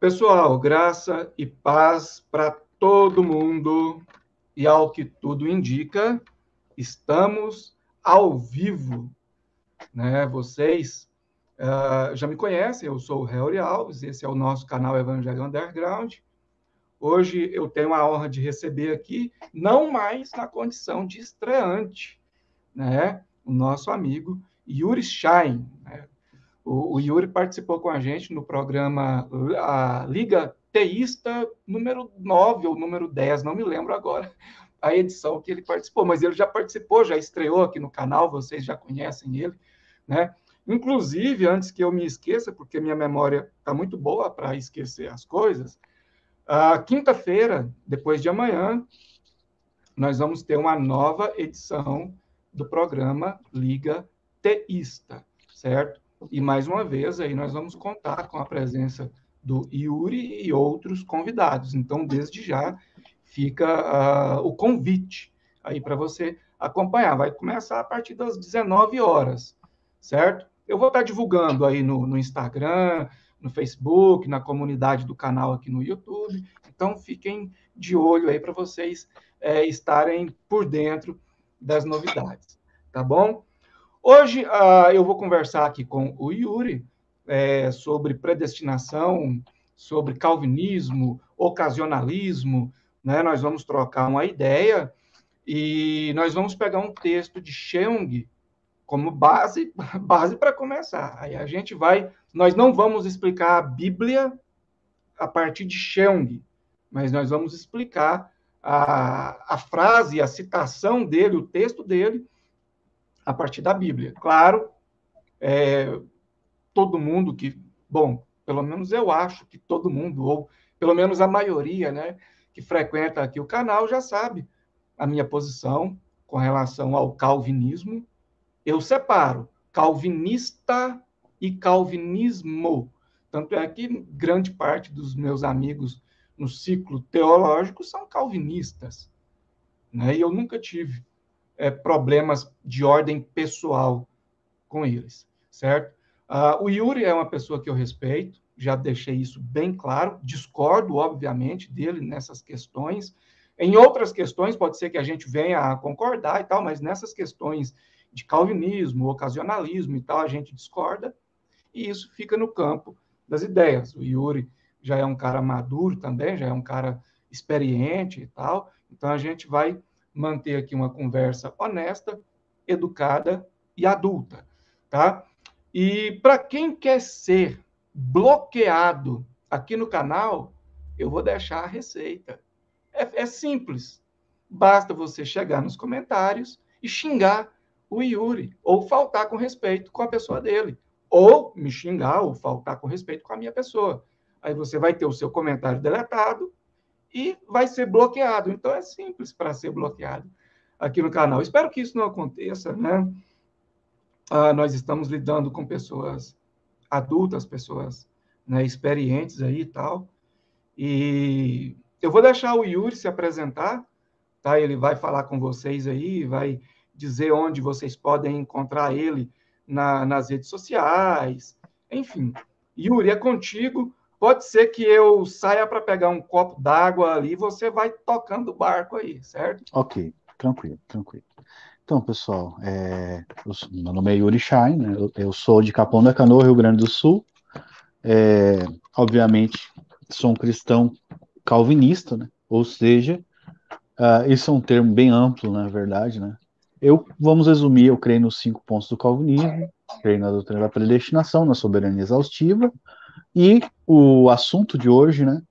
Pessoal, graça e paz para todo mundo. E ao que tudo indica, estamos ao vivo, né? Vocês já me conhecem, eu sou o Helry Alves, esse é o nosso canal Evangelho Underground. Hoje eu tenho a honra de receber aqui, não mais na condição de estreante, né? O nosso amigo Yuri Schein, né? O Yuri participou com a gente no programa a Liga Teísta número 9 ou número 10, não me lembro agora a edição que ele participou, mas ele já participou, já estreou aqui no canal, vocês já conhecem ele, né? Inclusive, antes que eu me esqueça, porque minha memória está muito boa para esquecer as coisas, a quinta-feira, depois de amanhã, nós vamos ter uma nova edição do programa Liga Teísta, certo? E mais uma vez aí nós vamos contar com a presença do Yuri e outros convidados. Então, desde já fica o convite aí para você acompanhar. Vai começar a partir das 19 horas, certo? Eu vou estar divulgando aí no Instagram, no Facebook, na comunidade do canal aqui no YouTube. Então, fiquem de olho aí para vocês estarem por dentro das novidades, tá bom? Hoje eu vou conversar aqui com o Yuri sobre predestinação, sobre calvinismo, ocasionalismo, né? Nós vamos trocar uma ideia e nós vamos pegar um texto de Cheung como base para começar. Aí a gente nós não vamos explicar a Bíblia a partir de Cheung, mas nós vamos explicar a frase, a citação dele, o texto dele, a partir da Bíblia. Claro, todo mundo bom, pelo menos eu acho que todo mundo, ou pelo menos a maioria, né, que frequenta aqui o canal já sabe a minha posição com relação ao calvinismo. Eu separo calvinista e calvinismo. Tanto é que grande parte dos meus amigos no ciclo teológico são calvinistas, né? E eu nunca tive problemas de ordem pessoal com eles, certo? O Yuri é uma pessoa que eu respeito, já deixei isso bem claro, discordo, obviamente, dele nessas questões. Em outras questões, pode ser que a gente venha a concordar e tal, mas nessas questões de calvinismo, ocasionalismo e tal, a gente discorda, e isso fica no campo das ideias. O Yuri já é um cara maduro também, já é um cara experiente e tal, então a gente vai manter aqui uma conversa honesta, educada e adulta, tá? E para quem quer ser bloqueado aqui no canal, eu vou deixar a receita. É simples. Basta você chegar nos comentários e xingar o Yuri, ou faltar com respeito com a pessoa dele, ou me xingar ou faltar com respeito com a minha pessoa. Aí você vai ter o seu comentário deletado e vai ser bloqueado. Então é simples para ser bloqueado aqui no canal. Espero que isso não aconteça, né? Nós estamos lidando com pessoas adultas, pessoas, né, experientes aí e tal. E eu vou deixar o Yuri se apresentar, tá? Ele vai falar com vocês aí, vai dizer onde vocês podem encontrar ele nas redes sociais, enfim. Yuri, é contigo. Pode ser que eu saia para pegar um copo d'água ali, você vai tocando o barco aí, certo? Ok, tranquilo, tranquilo. Então, pessoal, meu nome é Yuri Schein, né? Eu sou de Capão da Canoa, Rio Grande do Sul. Obviamente, sou um cristão calvinista, né? Ou seja, isso é um termo bem amplo, na verdade, né? Vamos resumir, eu creio nos 5 pontos do calvinismo, creio na doutrina da predestinação, na soberania exaustiva, e o assunto de hoje, né,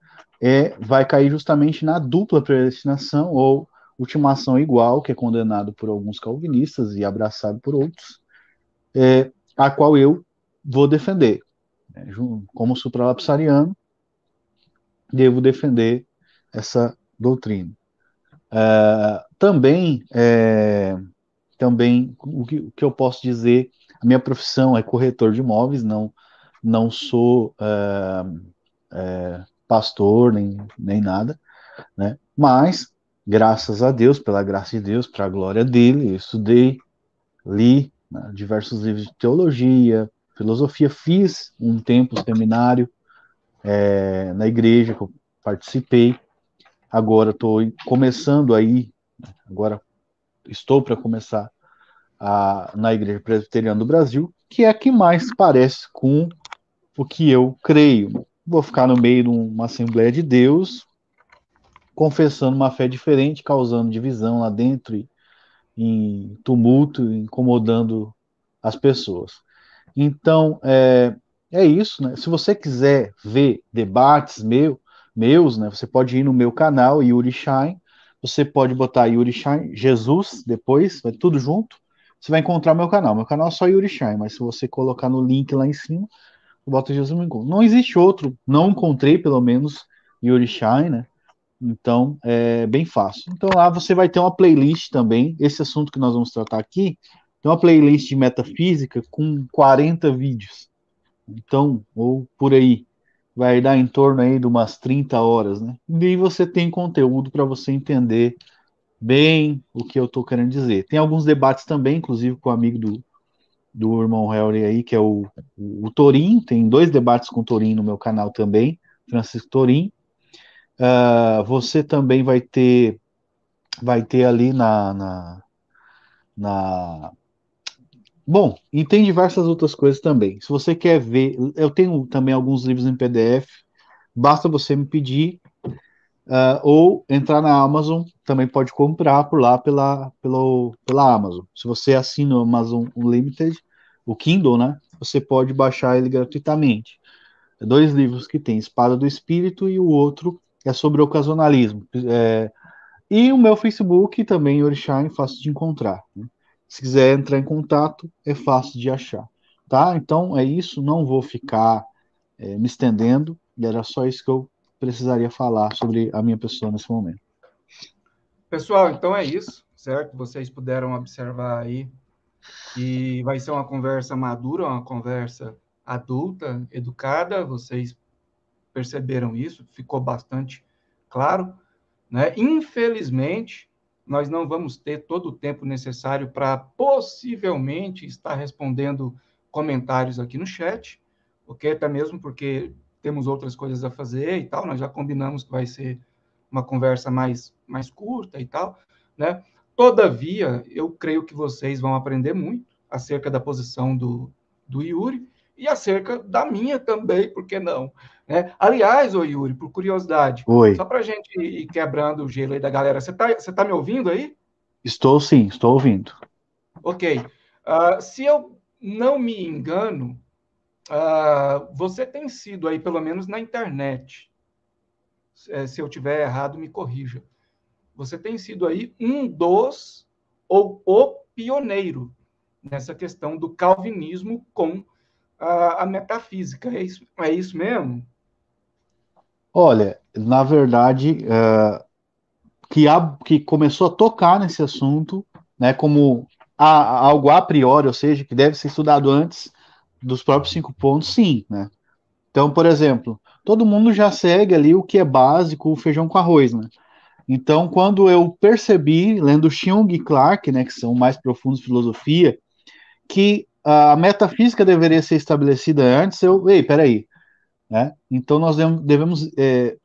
vai cair justamente na dupla predestinação, ou ultimação igual, que é condenado por alguns calvinistas e abraçado por outros, a qual eu vou defender. Né? Como supralapsariano, devo defender essa doutrina. Também o que eu posso dizer, a minha profissão é corretor de imóveis, não sou pastor, nem nada, né? Mas, graças a Deus, pela graça de Deus, para a glória dele, eu estudei, li, né, diversos livros de teologia, filosofia, fiz um tempo seminário, na igreja que eu participei. Agora estou começando aí, agora estou para começar na Igreja Presbiteriana do Brasil, que é a que mais parece com o que eu creio. Vou ficar no meio de uma Assembleia de Deus, confessando uma fé diferente, causando divisão lá dentro, em tumulto, incomodando as pessoas. Então, é isso, né? Se você quiser ver debates meus, né? Você pode ir no meu canal, Yuri Shine. Você pode botar Yuri Shine, Jesus, depois, vai tudo junto. Você vai encontrar meu canal. Meu canal é só Yuri Shine, mas se você colocar no link lá em cima, bota Jesus no encontro. Não existe outro, não encontrei, pelo menos, Yuri Shine, né? Então, é bem fácil. Então, lá você vai ter uma playlist também. Esse assunto que nós vamos tratar aqui, tem uma playlist de metafísica com 40 vídeos. Então, ou por aí, vai dar em torno aí de umas 30 horas, né? E aí você tem conteúdo para você entender bem o que eu estou querendo dizer. Tem alguns debates também, inclusive com o amigo do irmão Helry aí, que é o Torim. Tem 2 debates com o Torim no meu canal também, Francisco Torim. Você também vai ter ali na. Bom, e tem diversas outras coisas também. Se você quer ver, eu tenho também alguns livros em PDF, basta você me pedir, ou entrar na Amazon, também pode comprar por lá pela Amazon. Se você assina o Amazon Unlimited, o Kindle, né? Você pode baixar ele gratuitamente. 2 livros que tem, Espada do Espírito, e o outro é sobre ocasionalismo. E o meu Facebook também, Orixá, é fácil de encontrar, né? Se quiser entrar em contato, é fácil de achar. Tá? Então é isso, não vou ficar me estendendo, e era só isso que eu precisaria falar sobre a minha pessoa nesse momento. Pessoal, então é isso, certo? Vocês puderam observar aí que vai ser uma conversa madura, uma conversa adulta, educada. Vocês perceberam isso, ficou bastante claro, né? Infelizmente, nós não vamos ter todo o tempo necessário para possivelmente estar respondendo comentários aqui no chat, ok? Até mesmo porque temos outras coisas a fazer e tal, nós já combinamos que vai ser uma conversa mais curta e tal, né? Todavia, eu creio que vocês vão aprender muito acerca da posição do Yuri e acerca da minha também, por que não? Né? Aliás, ô Yuri, por curiosidade, Oi, só para a gente ir quebrando o gelo aí da galera, você tá me ouvindo aí? estou sim, estou ouvindo. Ok. Se eu não me engano, você tem sido aí, pelo menos na internet, se eu tiver errado, me corrija. Você tem sido aí um dos, ou o pioneiro nessa questão do calvinismo com a metafísica. É isso mesmo? Olha, na verdade, que começou a tocar nesse assunto, né, como algo a priori, ou seja, que deve ser estudado antes dos próprios 5 pontos, sim, né? Então, por exemplo, todo mundo já segue ali o que é básico, o feijão com arroz, né? Então, quando eu percebi, lendo Jung e Clarke, né, que são mais profundos de filosofia, que a metafísica deveria ser estabelecida antes, ei, peraí, né? Então, nós devemos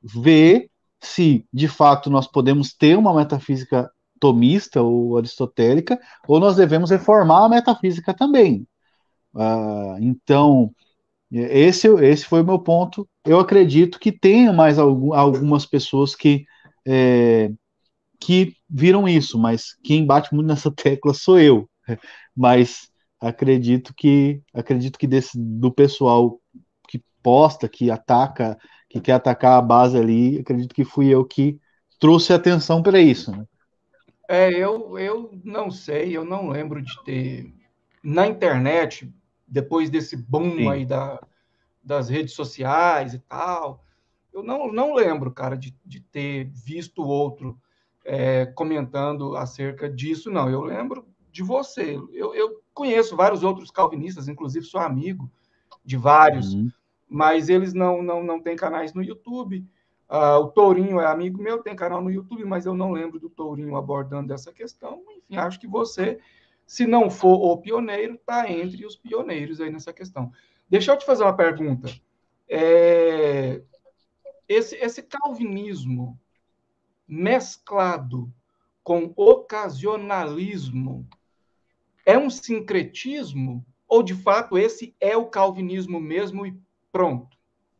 ver se, de fato, nós podemos ter uma metafísica tomista ou aristotélica, ou nós devemos reformar a metafísica também. Então, esse foi o meu ponto. Eu acredito que tenha mais algumas pessoas é, que viram isso, mas quem bate muito nessa tecla sou eu. Mas acredito que do pessoal que posta, que ataca, que quer atacar a base ali, acredito que fui eu que trouxe atenção para isso, né? Eu não sei, eu não lembro de ter na internet, depois desse boom Sim. aí das redes sociais e tal, eu não lembro, cara, de ter visto outro comentando acerca disso, não. Eu lembro de você. Eu conheço vários outros calvinistas, inclusive sou amigo de vários, Uhum. mas eles não têm canais no YouTube. O Tourinho é amigo meu, tem canal no YouTube, mas eu não lembro do Tourinho abordando essa questão. Enfim, acho que você, se não for o pioneiro, está entre os pioneiros aí nessa questão. Deixa eu te fazer uma pergunta. esse calvinismo mesclado com ocasionalismo é um sincretismo ou, de fato, esse é o calvinismo mesmo e pronto?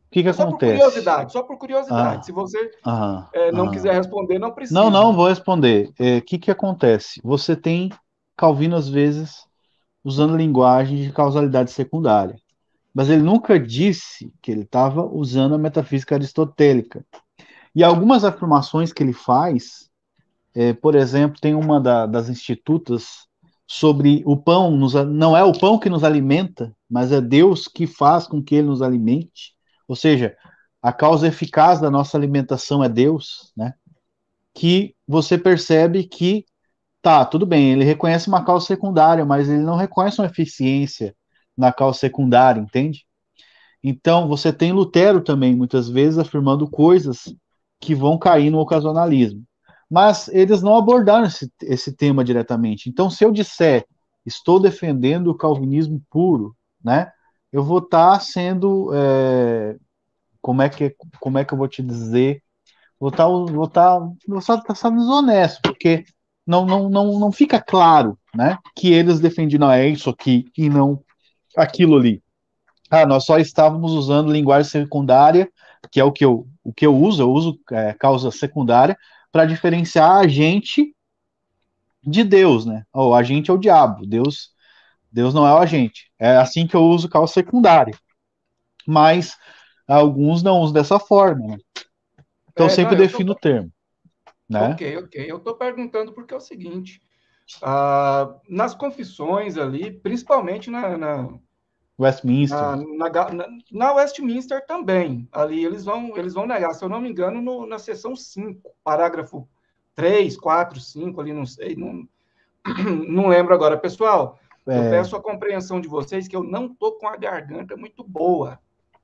O que Só por acontece? curiosidade, só por curiosidade. Ah, Se você ah, não ah. quiser responder, não Não, não, precisa. vou responder. O que acontece? Você tem Calvino, às vezes, usando linguagem de causalidade secundária. Mas ele nunca disse que ele estava usando a metafísica aristotélica. E algumas afirmações que ele faz, por exemplo, tem uma das institutas sobre o pão, não é o pão que nos alimenta, mas é Deus que faz com que ele nos alimente. Ou seja, a causa eficaz da nossa alimentação é Deus, né? Que você percebe que, tá, tudo bem, ele reconhece uma causa secundária, mas ele não reconhece uma eficiência na causa secundária, entende? Então, você tem Lutero também, muitas vezes, afirmando coisas que vão cair no ocasionalismo. Mas eles não abordaram esse tema diretamente. Então, se eu disser, estou defendendo o calvinismo puro, né, eu vou estar sendo, como é que eu vou te dizer, vou estar sendo desonesto, porque não fica claro, né, que eles defendiam, não, é isso aqui e não aquilo ali. Ah, nós só estávamos usando linguagem secundária, que é o que eu uso causa secundária, para diferenciar a gente de Deus, né? O agente é o diabo, Deus não é o agente. É assim que eu uso causa secundária. Mas alguns não usam dessa forma, né? Então eu Não, sempre defino o termo, né? ok. Eu estou perguntando porque é o seguinte: nas confissões ali, principalmente Westminster. na Westminster também, ali eles vão negar, se eu não me engano, na seção 5, parágrafo 3, 4, 5, ali, não sei, não lembro agora. Pessoal, eu É, peço a compreensão de vocês que eu não estou com a garganta muito boa,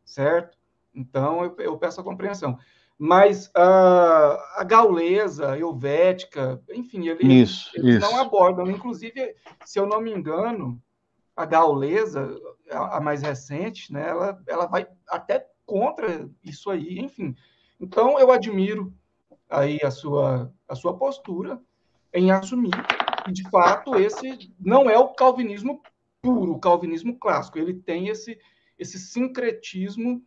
certo? Então, eu peço a compreensão. Mas a gaulesa, a helvética, enfim, eles não isso. abordam. Inclusive, se eu não me engano, a gaulesa, a mais recente, né, ela vai até contra isso aí, enfim. Então, eu admiro aí a sua postura em assumir que, de fato, esse não é o calvinismo puro, o calvinismo clássico. Ele tem esse sincretismo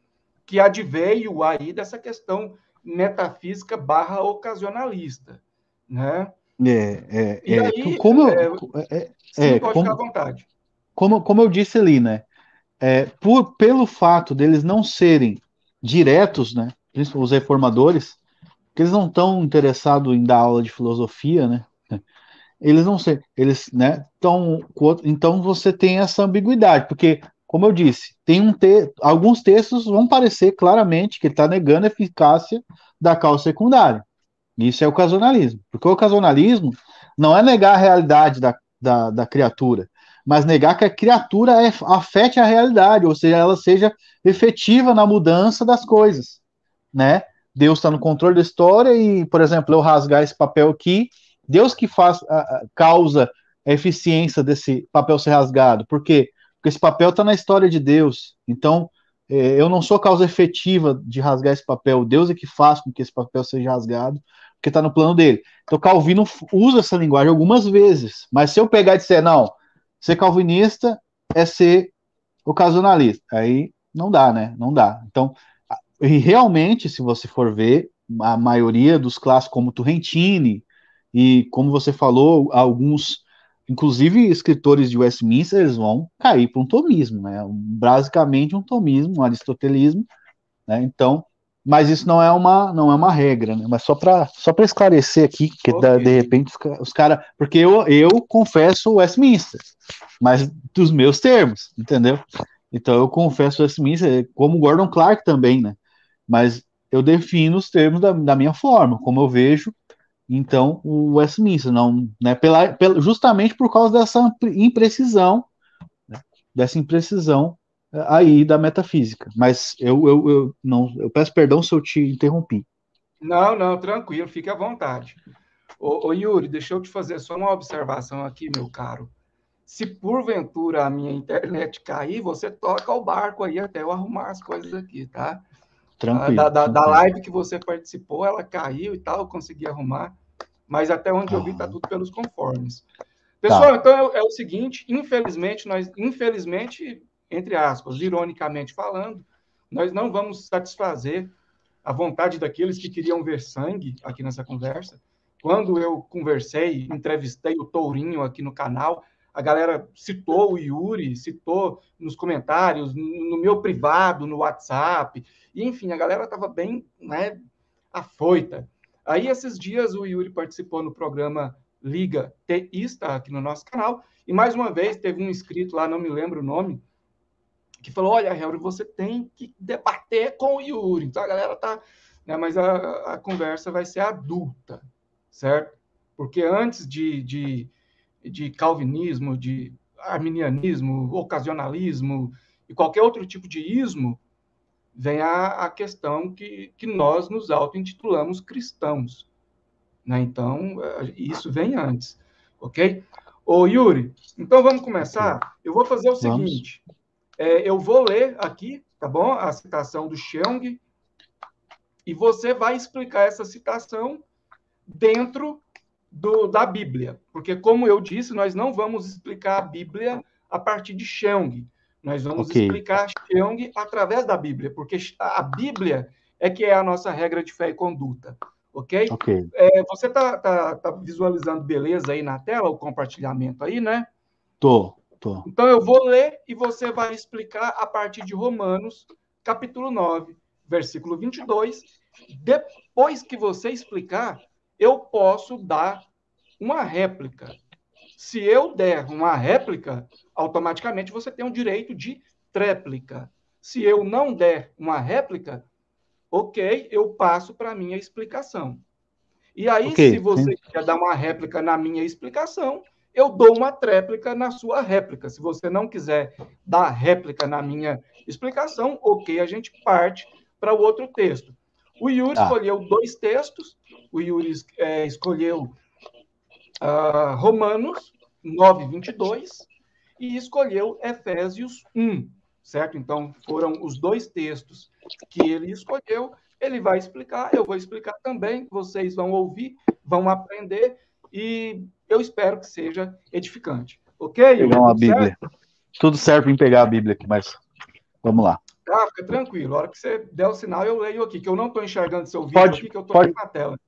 que adveio aí dessa questão metafísica barra ocasionalista, né? E aí, Como sim, pode ficar à como, vontade. como eu disse ali, né? Pelo fato deles não serem diretos, né, os reformadores, que eles não estão interessados em dar aula de filosofia, né, eles não sei, eles, né, então você tem essa ambiguidade, porque, como eu disse, alguns textos vão parecer claramente que ele está negando a eficácia da causa secundária. Isso é ocasionalismo, porque o ocasionalismo não é negar a realidade da criatura, mas negar que a criatura afete a realidade, ou seja, ela seja efetiva na mudança das coisas, né? Deus está no controle da história e, por exemplo, eu rasgar esse papel aqui, Deus que causa a eficiência desse papel ser rasgado. Por quê? Porque esse papel está na história de Deus. Então, eu não sou causa efetiva de rasgar esse papel. Deus é que faz com que esse papel seja rasgado, porque está no plano dele. Então, Calvino usa essa linguagem algumas vezes. Mas se eu pegar e disser, não, ser calvinista é ser ocasionalista, aí não dá, né? Não dá. Então, e realmente, se você for ver, a maioria dos clássicos, como Turrentini, e como você falou, alguns, inclusive escritores de Westminster, eles vão cair para um tomismo, né? Basicamente um tomismo, um aristotelismo, né? Então, mas isso não é uma regra, né? Mas só para esclarecer aqui, que Ok. de repente os caras. Porque eu confesso Westminster, mas dos meus termos, entendeu? Então eu confesso Westminster, como Gordon Clark também, né? Mas eu defino os termos da minha forma, como eu vejo, então, o Westminster, não, né, justamente por causa imprecisão, né, dessa imprecisão aí da metafísica. Mas não, eu peço perdão se eu te interrompi. Não, não, tranquilo, fique à vontade. Ô, Yuri, deixa eu te fazer só uma observação aqui, meu caro. Se porventura a minha internet cair, você toca o barco aí até eu arrumar as coisas aqui, tá? Tranquilo, Da tranquilo. live que você participou, ela caiu e tal, eu consegui arrumar. Mas até onde eu vi, está tudo pelos conformes. Pessoal, então é o seguinte, infelizmente, entre aspas, ironicamente falando, nós não vamos satisfazer a vontade daqueles que queriam ver sangue aqui nessa conversa. Quando eu entrevistei o Tourinho aqui no canal, a galera citou o Yuri, citou nos comentários, no meu privado, no WhatsApp, e, enfim, a galera estava bem, né, afoita. Aí, esses dias, o Yuri participou no programa Liga Teísta, aqui no nosso canal, e, mais uma vez, teve um inscrito lá, não me lembro o nome, que falou, olha, Helder, você tem que debater com o Yuri. Então, a galera tá... Né, mas a conversa vai ser adulta, certo? Porque antes de calvinismo, de arminianismo, ocasionalismo e qualquer outro tipo de ismo, vem a questão que nós nos auto-intitulamos cristãos. Né? Então, isso vem antes, ok? Ô, Yuri, então vamos começar? Eu vou fazer o seguinte, eu vou ler aqui, tá bom? A citação do Cheung, e você vai explicar essa citação dentro da Bíblia. Porque, como eu disse, nós não vamos explicar a Bíblia a partir de Cheung. Nós vamos explicar Cheung através da Bíblia, porque a Bíblia é que é a nossa regra de fé e conduta. Ok? Você está visualizando beleza aí na tela, o compartilhamento aí, né? Tô. Então, eu vou ler e você vai explicar a partir de Romanos, capítulo 9, versículo 22. Depois que você explicar, eu posso dar uma réplica. Se eu der uma réplica, automaticamente você tem o direito de tréplica. Se eu não der uma réplica, ok, eu passo para a minha explicação. E aí, se você quer dar uma réplica na minha explicação, eu dou uma tréplica na sua réplica. Se você não quiser dar réplica na minha explicação, ok, a gente parte para o outro texto. O Yuri escolheu 2 textos. O Yuri escolheu Romanos 9, 22 e escolheu Efésios 1, certo? Então, foram os 2 textos que ele escolheu. Ele vai explicar, eu vou explicar também, vocês vão ouvir, vão aprender, e eu espero que seja edificante. Ok, Yuri? Pegar uma Bíblia. Tudo certo para pegar a Bíblia aqui, mas vamos lá. Tá, fica tranquilo. A hora que você der o sinal, eu leio aqui, que eu não estou enxergando seu vídeo aqui, que eu estou na tela.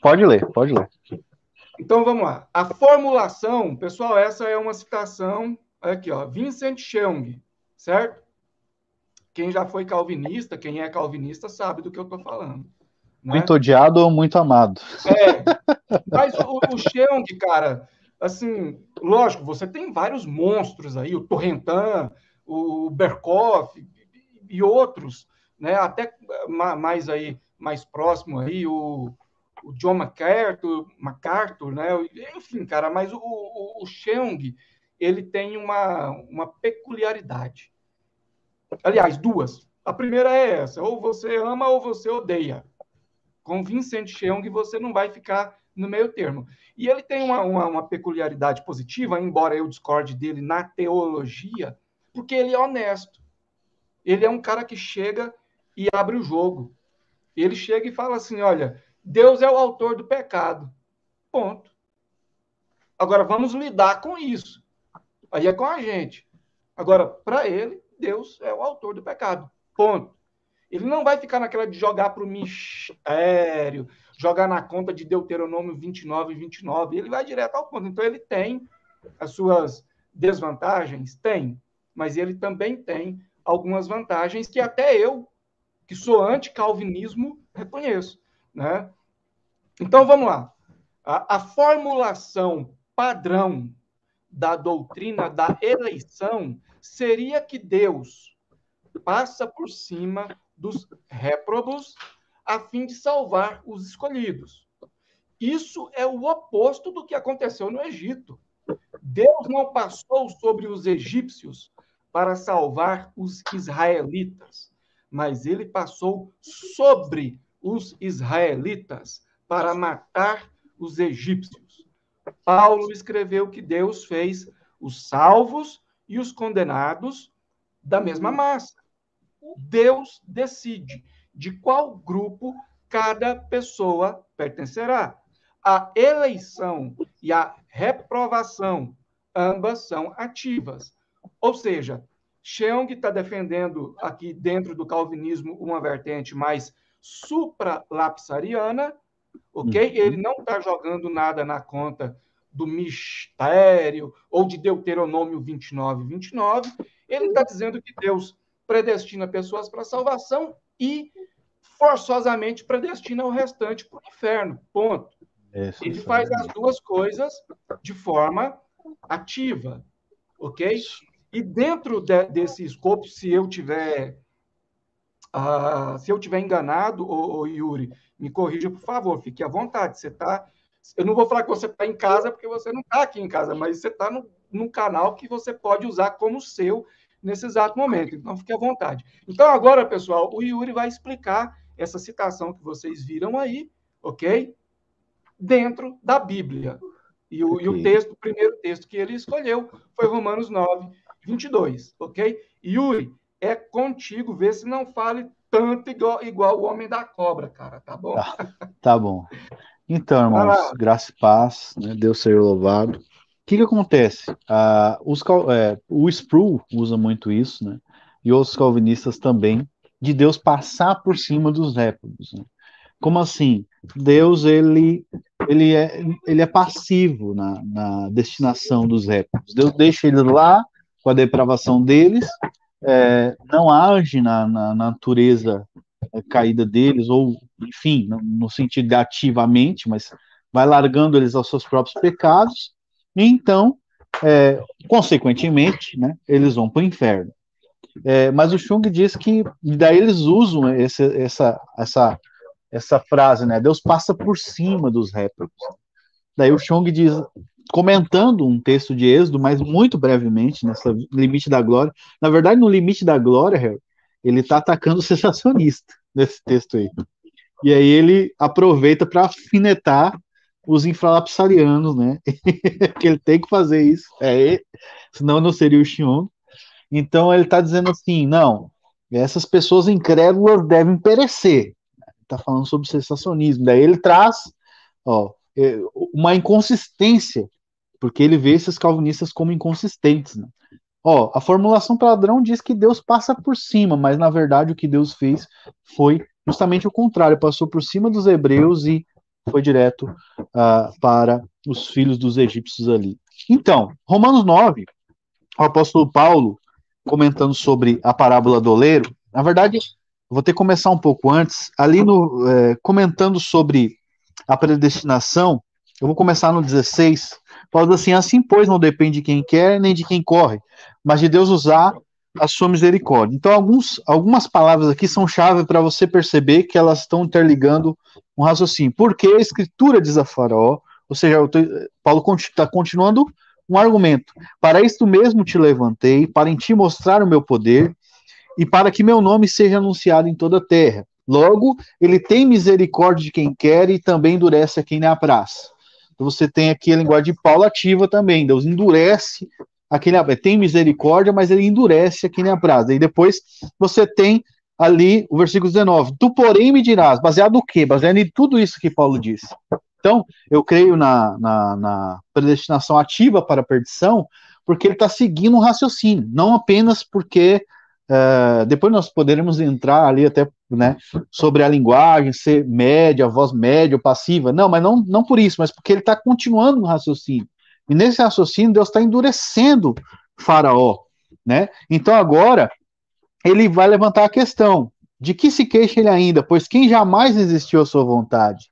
Pode ler. Então, vamos lá. A formulação, pessoal, essa é uma citação, aqui, ó, Vincent Cheung, certo? Quem já foi calvinista, quem é calvinista, sabe do que eu estou falando. Né? Muito odiado ou muito amado. Mas o Cheung, cara, assim, lógico, você tem vários monstros aí, o Torrentan, o Berkoff e outros, né? Até mais próximo aí, o John MacArthur, né? Enfim, cara, mas o Cheung, ele tem uma peculiaridade. Aliás, 2. A primeira é essa, ou você ama ou você odeia. Com Vincent Cheung, você não vai ficar no meio termo. E ele tem uma peculiaridade positiva, embora eu discorde dele na teologia, porque ele é honesto. Ele é um cara que chega e abre o jogo. Ele chega e fala assim, olha, Deus é o autor do pecado. Ponto. Agora, vamos lidar com isso. Aí é com a gente. Agora, para ele, Deus é o autor do pecado. Ponto. Ele não vai ficar naquela de jogar para o mistério, jogar na conta de Deuteronômio 29 e 29. Ele vai direto ao ponto. Então, ele tem as suas desvantagens? Tem. Mas ele também tem algumas vantagens que até eu, que sou anti-calvinismo, reconheço. Né? Então, vamos lá. A formulação padrão da doutrina da eleição seria que Deus passa por cima dos réprobos a fim de salvar os escolhidos. Isso é o oposto do que aconteceu no Egito. Deus não passou sobre os egípcios para salvar os israelitas, mas ele passou sobre os israelitas para matar os egípcios. Paulo escreveu que Deus fez os salvos e os condenados da mesma massa. Deus decide. de qual grupo cada pessoa pertencerá. A eleição e a reprovação, ambas são ativas. Ou seja, Cheung está defendendo aqui dentro do calvinismo uma vertente mais supralapsariana, ok? Ele não está jogando nada na conta do mistério ou de Deuteronômio 29, 29. Ele está dizendo que Deus predestina pessoas para a salvação e forçosamente predestina o restante para o inferno. Ponto. Ele faz as duas coisas de forma ativa, ok? E dentro desse escopo, se eu tiver enganado, Yuri, me corrija, por favor, fique à vontade. Eu não vou falar que você está em casa, porque você não está aqui em casa, mas você está num canal que você pode usar como seu nesse exato momento. Então, fique à vontade. Então, agora, pessoal, o Yuri vai explicar essa citação que vocês viram aí, ok? Dentro da Bíblia. E o texto, o primeiro texto que ele escolheu foi Romanos 9, 22, ok? Yuri, é contigo, vê se não fale tanto igual o homem da cobra, cara, tá bom? Tá bom. Então, irmãos, graça e paz, né? Deus seja louvado. O que acontece? O Sproul usa muito isso, né? E outros calvinistas também, de Deus passar por cima dos réprobos, né? Como assim? Deus, ele é passivo na destinação dos réprobos. Deus deixa eles lá com a depravação deles, não age na natureza caída deles, ou, enfim, no sentido de ativamente, mas vai largando eles aos seus próprios pecados, e então, consequentemente, né, eles vão para o inferno. Mas o Chung diz que daí eles usam essa frase, né, Deus passa por cima dos réprobos. Daí o Chung diz, comentando um texto de Êxodo, mas muito brevemente, nessa limite da glória. Na verdade, no limite da glória, ele está atacando o sensacionista nesse texto aí. E aí ele aproveita para alfinetar os infralapsarianos, né? Que ele tem que fazer isso, senão não seria o Chung. Então ele está dizendo assim, não, essas pessoas incrédulas devem perecer. Está falando sobre sensacionismo. Daí ele traz, uma inconsistência, porque ele vê esses calvinistas como inconsistentes, né? A formulação padrão diz que Deus passa por cima, mas na verdade o que Deus fez foi justamente o contrário, passou por cima dos hebreus e foi direto para os filhos dos egípcios ali. Então, Romanos 9, o apóstolo Paulo, comentando sobre a parábola do oleiro, na verdade, vou ter que começar um pouco antes, ali comentando sobre a predestinação, eu vou começar no 16, Paulo diz assim, pois não depende de quem quer, nem de quem corre, mas de Deus usar a sua misericórdia. Então, algumas palavras aqui são chave para você perceber que elas estão interligando um raciocínio. Porque a Escritura diz a Faraó, ou seja, Paulo está continuando um argumento. Para isto mesmo te levantei, para em ti mostrar o meu poder, e para que meu nome seja anunciado em toda a terra. Logo, ele tem misericórdia de quem quer e também endurece a quem lhe apraz. Então você tem aqui a linguagem de Paulo ativa também. Deus endurece a quem lhe apraz. Tem misericórdia, mas ele endurece a quem lhe apraz. E depois você tem ali o versículo 19. Tu, porém, me dirás, baseado no quê? Baseado em tudo isso que Paulo disse. Então, eu creio na predestinação ativa para a perdição, porque ele está seguindo um raciocínio, não apenas porque depois nós poderemos entrar ali até, né, sobre a linguagem, ser média, voz média ou passiva, não, mas não por isso, mas porque ele está continuando no raciocínio, e nesse raciocínio Deus está endurecendo Faraó, né, então agora ele vai levantar a questão, de que se queixa ele ainda, pois quem jamais resistiu à sua vontade?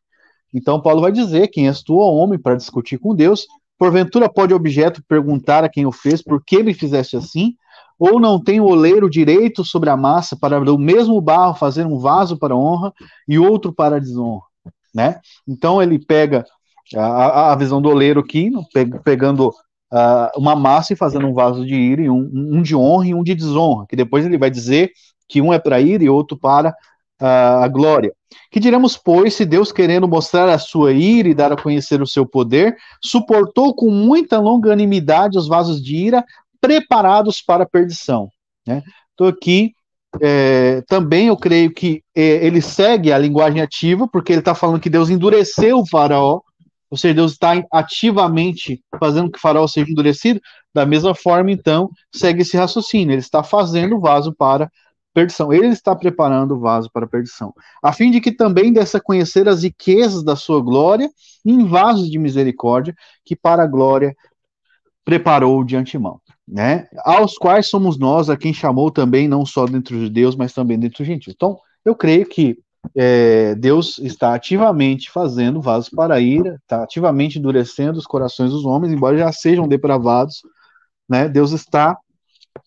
Então Paulo vai dizer, quem és tu, ó homem, para discutir com Deus, porventura pode o objeto perguntar a quem o fez, por que me fizeste assim? Ou não tem o oleiro direito sobre a massa para do mesmo barro fazer um vaso para honra e outro para a desonra, né? Então ele pega a visão do oleiro aqui, pegando uma massa e fazendo um vaso de ira, e um de honra e um de desonra, que depois ele vai dizer que um é para ira e outro para a glória. Que diremos, pois, se Deus, querendo mostrar a sua ira e dar a conhecer o seu poder, suportou com muita longanimidade os vasos de ira preparados para a perdição, né? Estou aqui também eu creio que ele segue a linguagem ativa, porque ele está falando que Deus endureceu o faraó, ou seja, Deus está ativamente fazendo que o faraó seja endurecido. Da mesma forma, então, segue esse raciocínio. Ele está fazendo o vaso para perdição. Ele está preparando o vaso para perdição. A fim de que também dessa conhecer as riquezas da sua glória em vasos de misericórdia, que para a glória preparou de antemão. Né? Aos quais somos nós, a quem chamou também, não só dentre os judeus, mas também dentre os gentios. Então, eu creio que Deus está ativamente fazendo vasos para a ira, está ativamente endurecendo os corações dos homens, embora já sejam depravados, né? Deus está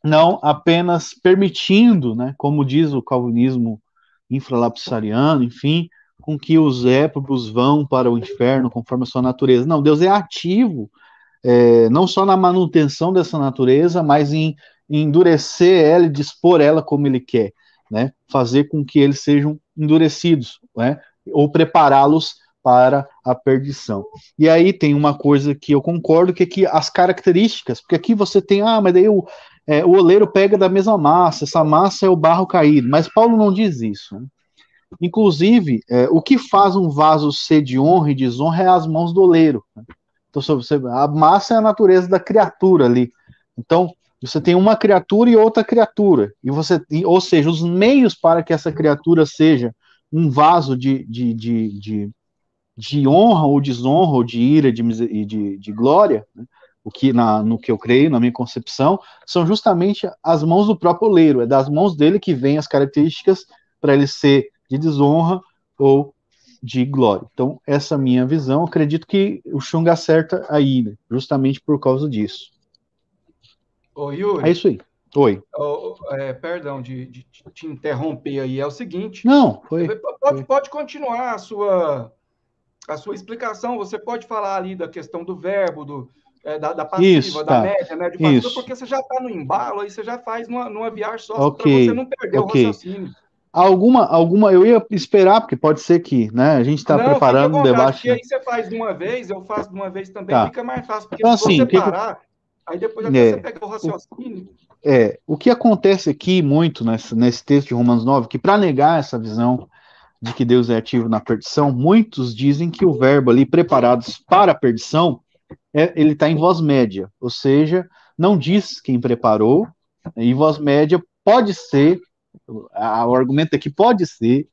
não apenas permitindo, né, como diz o calvinismo infralapsariano, enfim, com que os réprobos vão para o inferno conforme a sua natureza. Não, Deus é ativo, não só na manutenção dessa natureza, mas em endurecer ela e dispor ela como ele quer, né? Fazer com que eles sejam endurecidos, né? Ou prepará-los para a perdição. E aí tem uma coisa que eu concordo, que é que as características, porque aqui você tem, mas daí o oleiro pega da mesma massa, essa massa é o barro caído, mas Paulo não diz isso, né? Inclusive, o que faz um vaso ser de honra e desonra é as mãos do oleiro, né? Então, a massa é a natureza da criatura ali. Então, você tem uma criatura e outra criatura. Ou seja, os meios para que essa criatura seja um vaso de honra ou desonra, ou de ira e de glória, né? No que eu creio, na minha concepção, são justamente as mãos do próprio oleiro. É das mãos dele que vêm as características para ele ser de desonra ou de glória. Então, essa minha visão, acredito que o Chung acerta aí, né? Justamente por causa disso. Ô, Yuri. É isso aí. Oi. Perdão de te interromper aí. É o seguinte. Não, foi. Pode continuar a sua explicação. Você pode falar ali da questão do verbo, da passiva, isso, da tá. média, né? De passiva, porque você já está no embalo, aí você já faz numa viagem só, para você não perder o raciocínio. Alguma, eu ia esperar, porque pode ser que, né, a gente está preparando um debate. Porque aí você faz de uma vez, eu faço de uma vez também, tá. Fica mais fácil, porque então, se você parar, aí depois até você pega o raciocínio. O que acontece aqui muito nesse texto de Romanos 9, que para negar essa visão de que Deus é ativo na perdição, muitos dizem que o verbo ali, preparados para a perdição, ele está em voz média, ou seja, não diz quem preparou, em voz média pode ser, o argumento aqui pode ser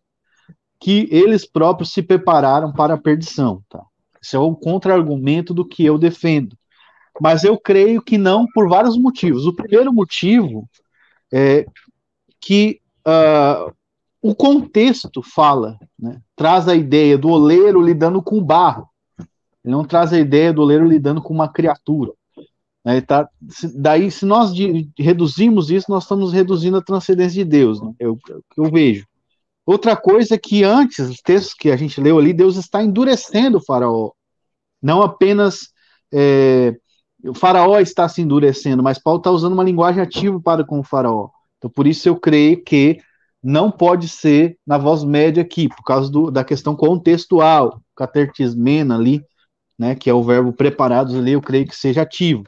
que eles próprios se prepararam para a perdição, tá? Esse é o contra-argumento do que eu defendo. Mas eu creio que não, por vários motivos. O primeiro motivo é que o contexto fala, né? Traz a ideia do oleiro lidando com barro. Ele não traz a ideia do oleiro lidando com uma criatura. Daí, se nós reduzimos isso, nós estamos reduzindo a transcendência de Deus, né? Eu vejo. Outra coisa é que antes, os textos que a gente leu ali, Deus está endurecendo o faraó. Não apenas o faraó está se endurecendo, mas Paulo está usando uma linguagem ativa para com o faraó. Então, por isso eu creio que não pode ser na voz média aqui, por causa da questão contextual, catertismena ali, né, que é o verbo preparados ali, eu creio que seja ativo.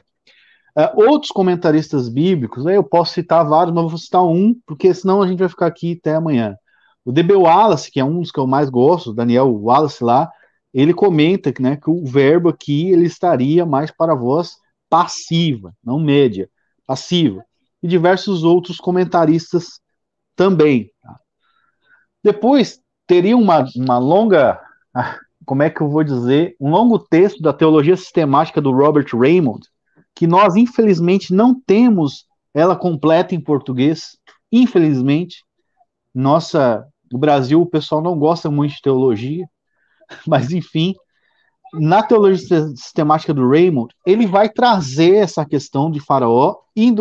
Outros comentaristas bíblicos, eu posso citar vários, mas vou citar um, porque senão a gente vai ficar aqui até amanhã. O D.B. Wallace, que é um dos que eu mais gosto, Daniel Wallace lá, ele comenta, né, que o verbo aqui ele estaria mais para a voz passiva, não média, passiva. E diversos outros comentaristas também. Depois teria uma longa, como é que eu vou dizer, um longo texto da teologia sistemática do Robert Raymond, que nós infelizmente não temos ela completa em português, infelizmente. No Brasil o pessoal não gosta muito de teologia, mas enfim, na teologia sistemática do Raymond, ele vai trazer essa questão de Faraó e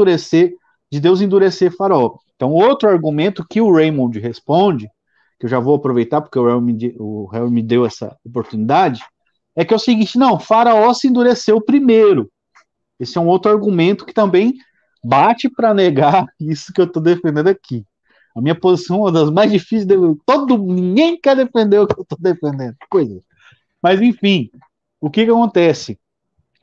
de Deus endurecer Faraó. Então, outro argumento que o Raymond responde, que eu já vou aproveitar porque o Raymond me deu essa oportunidade, é que é o seguinte: não, Faraó se endureceu primeiro. Esse é um outro argumento que também bate para negar isso que eu estou defendendo aqui. A minha posição é uma das mais difíceis. Ninguém quer defender o que eu estou defendendo. Coisa. Mas, enfim, o que acontece?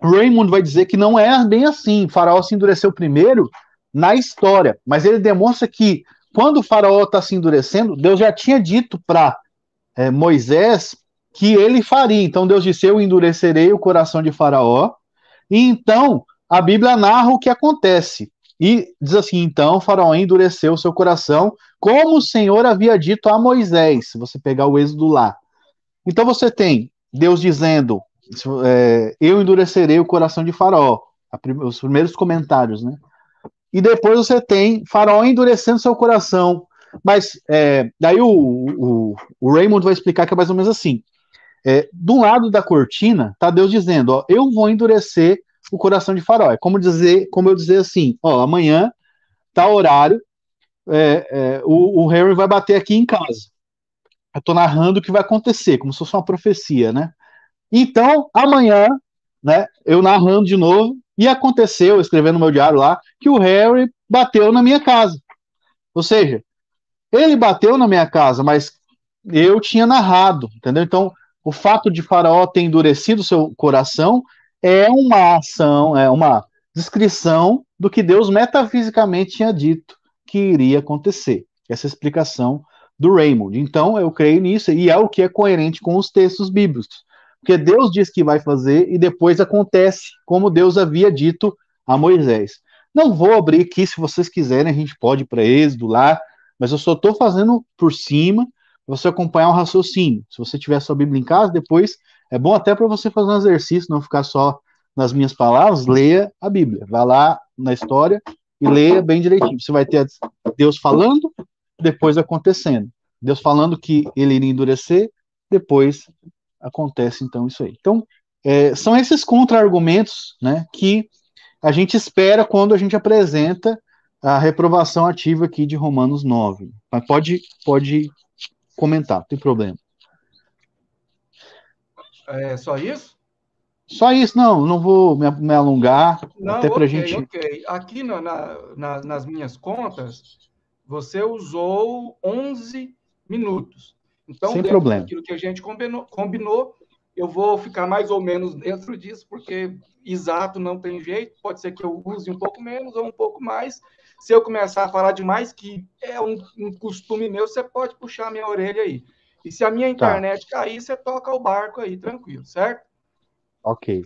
Raymond vai dizer que não é bem assim. Faraó se endureceu primeiro na história, mas ele demonstra que quando o faraó está se endurecendo, Deus já tinha dito para Moisés que ele faria. Então Deus disse: eu endurecerei o coração de faraó. E então a Bíblia narra o que acontece. E diz assim: então o faraó endureceu o seu coração, como o Senhor havia dito a Moisés. Se você pegar o êxodo lá. Então você tem Deus dizendo: eu endurecerei o coração de faraó. Os primeiros comentários, né? E depois você tem Faraó endurecendo seu coração. Mas daí o Raymond vai explicar que é mais ou menos assim. Do lado da cortina, tá Deus dizendo: ó, eu vou endurecer o coração de Faraó. É como eu dizer assim: ó, amanhã, tá horário, o Harry vai bater aqui em casa. Eu tô narrando o que vai acontecer, como se fosse uma profecia, né? Então, amanhã, né, eu narrando de novo, e aconteceu, escrevendo no meu diário lá, que o Harry bateu na minha casa. Ou seja, ele bateu na minha casa, mas eu tinha narrado, entendeu? Então, o fato de Faraó ter endurecido seu coração é uma ação, é uma descrição do que Deus metafisicamente tinha dito que iria acontecer. Essa explicação do Raymond. Então, eu creio nisso, e é o que é coerente com os textos bíblicos. Porque Deus diz que vai fazer e depois acontece como Deus havia dito a Moisés. Não vou abrir aqui, se vocês quiserem, a gente pode ir para Êxodo lá, mas eu só estou fazendo por cima para você acompanhar o raciocínio. Se você tiver sua Bíblia em casa, depois é bom até para você fazer um exercício, não ficar só nas minhas palavras, leia a Bíblia. Vá lá na história e leia bem direitinho. Você vai ter Deus falando, depois acontecendo. Deus falando que ele iria endurecer, depois acontece então isso aí. Então, são esses contra-argumentos, né, que a gente espera quando a gente apresenta a reprovação ativa aqui de Romanos 9. Mas pode comentar, não tem problema. É só isso? Só isso, não vou me alongar, Não, até para a ok, gente... ok. Aqui nas minhas contas, você usou 11 minutos. Então, Sem dentro problema. daquilo que a gente combinou, eu vou ficar mais ou menos dentro disso, porque exato não tem jeito. Pode ser que eu use um pouco menos ou um pouco mais. Se eu começar a falar demais, que é um costume meu, você pode puxar a minha orelha aí. E se a minha Tá, internet cair, você toca o barco aí, tranquilo, certo? ok.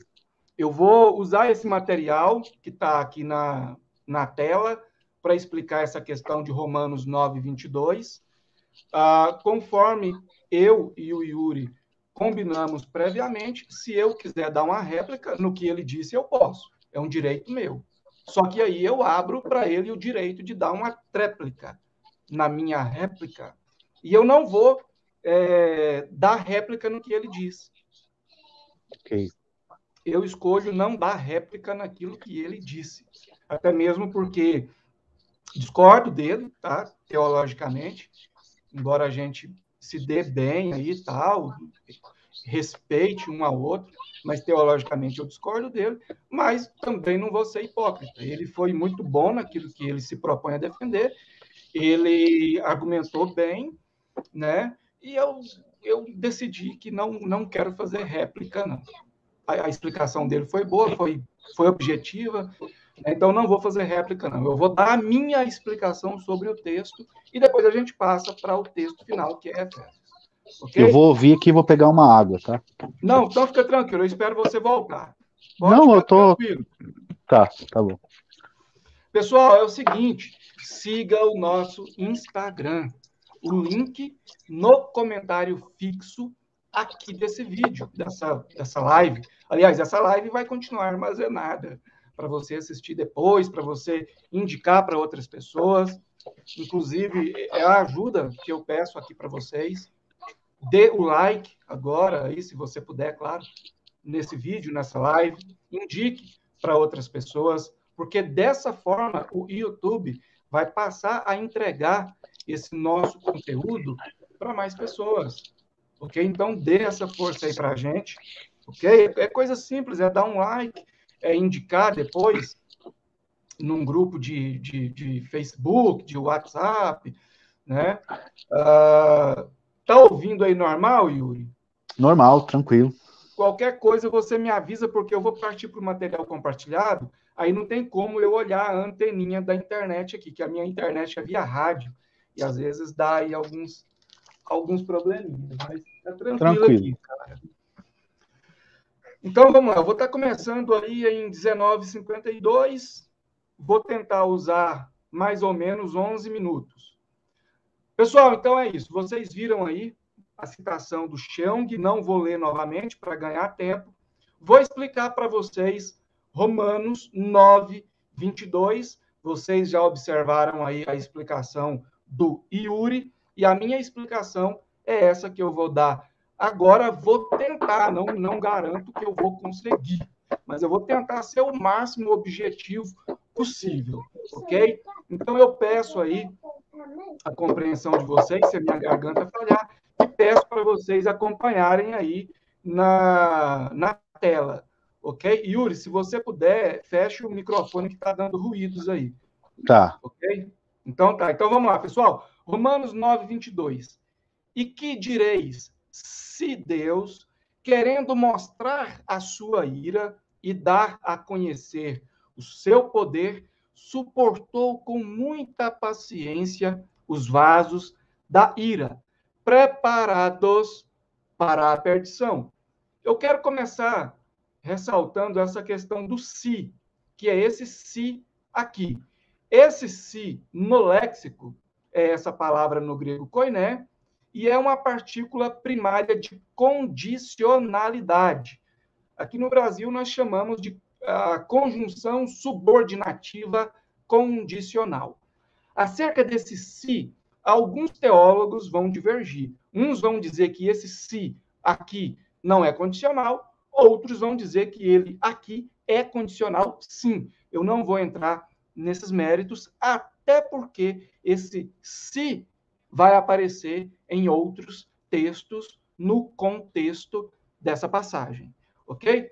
Eu vou usar esse material que está aqui na tela para explicar essa questão de Romanos 9, 22. Conforme eu e o Yuri combinamos previamente, se eu quiser dar uma réplica no que ele disse, eu posso. É um direito meu. Só que aí eu abro para ele o direito de dar uma tréplica na minha réplica. E eu não vou dar réplica no que ele diz. Ok. Eu escolho não dar réplica naquilo que ele disse. Até mesmo porque discordo dele, tá? Teologicamente, embora a gente se dê bem aí e tal, respeite um ao outro, mas teologicamente eu discordo dele, mas também não vou ser hipócrita. Ele foi muito bom naquilo que ele se propõe a defender, ele argumentou bem, né? E eu decidi que não quero fazer réplica, não. A explicação dele foi boa, foi objetiva, né? Então não vou fazer réplica, não. Eu vou dar a minha explicação sobre o texto e depois a gente passa para o texto final, que é Efésios. Eu Ok? vou ouvir aqui e vou pegar uma água, tá? Não, então fica tranquilo, eu espero você voltar. Pode Não, eu ficar tô... tranquilo. Tá bom. Pessoal, é o seguinte, siga o nosso Instagram. O link no comentário fixo aqui desse vídeo, dessa live. Aliás, essa live vai continuar armazenada para você assistir depois, para você indicar para outras pessoas. Inclusive, é a ajuda que eu peço aqui para vocês. Dê o like agora, aí, se você puder, claro, nesse vídeo, nessa live. Indique para outras pessoas, porque dessa forma o YouTube vai passar a entregar esse nosso conteúdo para mais pessoas, ok? Então, dê essa força aí para a gente, ok? É coisa simples, é dar um like, é indicar depois num grupo de Facebook, de WhatsApp, né? Tá ouvindo aí normal, Yuri? Normal, tranquilo. Qualquer coisa você me avisa, porque eu vou partir para o material compartilhado, aí não tem como eu olhar a anteninha da internet aqui, que a minha internet é via rádio. e às vezes dá aí alguns probleminhas, mas tá tranquilo aqui, cara. Então, vamos lá. Eu vou estar começando aí em 19h52. Vou tentar usar mais ou menos 11 minutos. Pessoal, então é isso. Vocês viram aí a citação do Cheung. Não vou ler novamente para ganhar tempo. Vou explicar para vocês Romanos 9, 22. Vocês já observaram aí a explicação do Yuri. E a minha explicação é essa que eu vou dar agora. Vou tentar, não garanto que eu vou conseguir, mas eu vou tentar ser o máximo objetivo possível, ok? Então eu peço aí a compreensão de vocês, se a minha garganta falhar, e peço para vocês acompanharem aí na tela, ok? Yuri, se você puder, feche o microfone que está dando ruídos aí. Tá. Ok? Então tá. Então vamos lá, pessoal. Romanos 9, 22. E que direis, se Deus, querendo mostrar a sua ira e dar a conhecer o seu poder, suportou com muita paciência os vasos da ira, preparados para a perdição. Eu quero começar ressaltando essa questão do se, que é esse se aqui. Esse se, no léxico, é essa palavra no grego koiné, e é uma partícula primária de condicionalidade. Aqui no Brasil, nós chamamos de conjunção subordinativa condicional. Acerca desse se, alguns teólogos vão divergir. Uns vão dizer que esse se aqui não é condicional, outros vão dizer que ele aqui é condicional, sim. Eu não vou entrar nesses méritos, até porque esse se vai aparecer em outros textos no contexto dessa passagem, ok?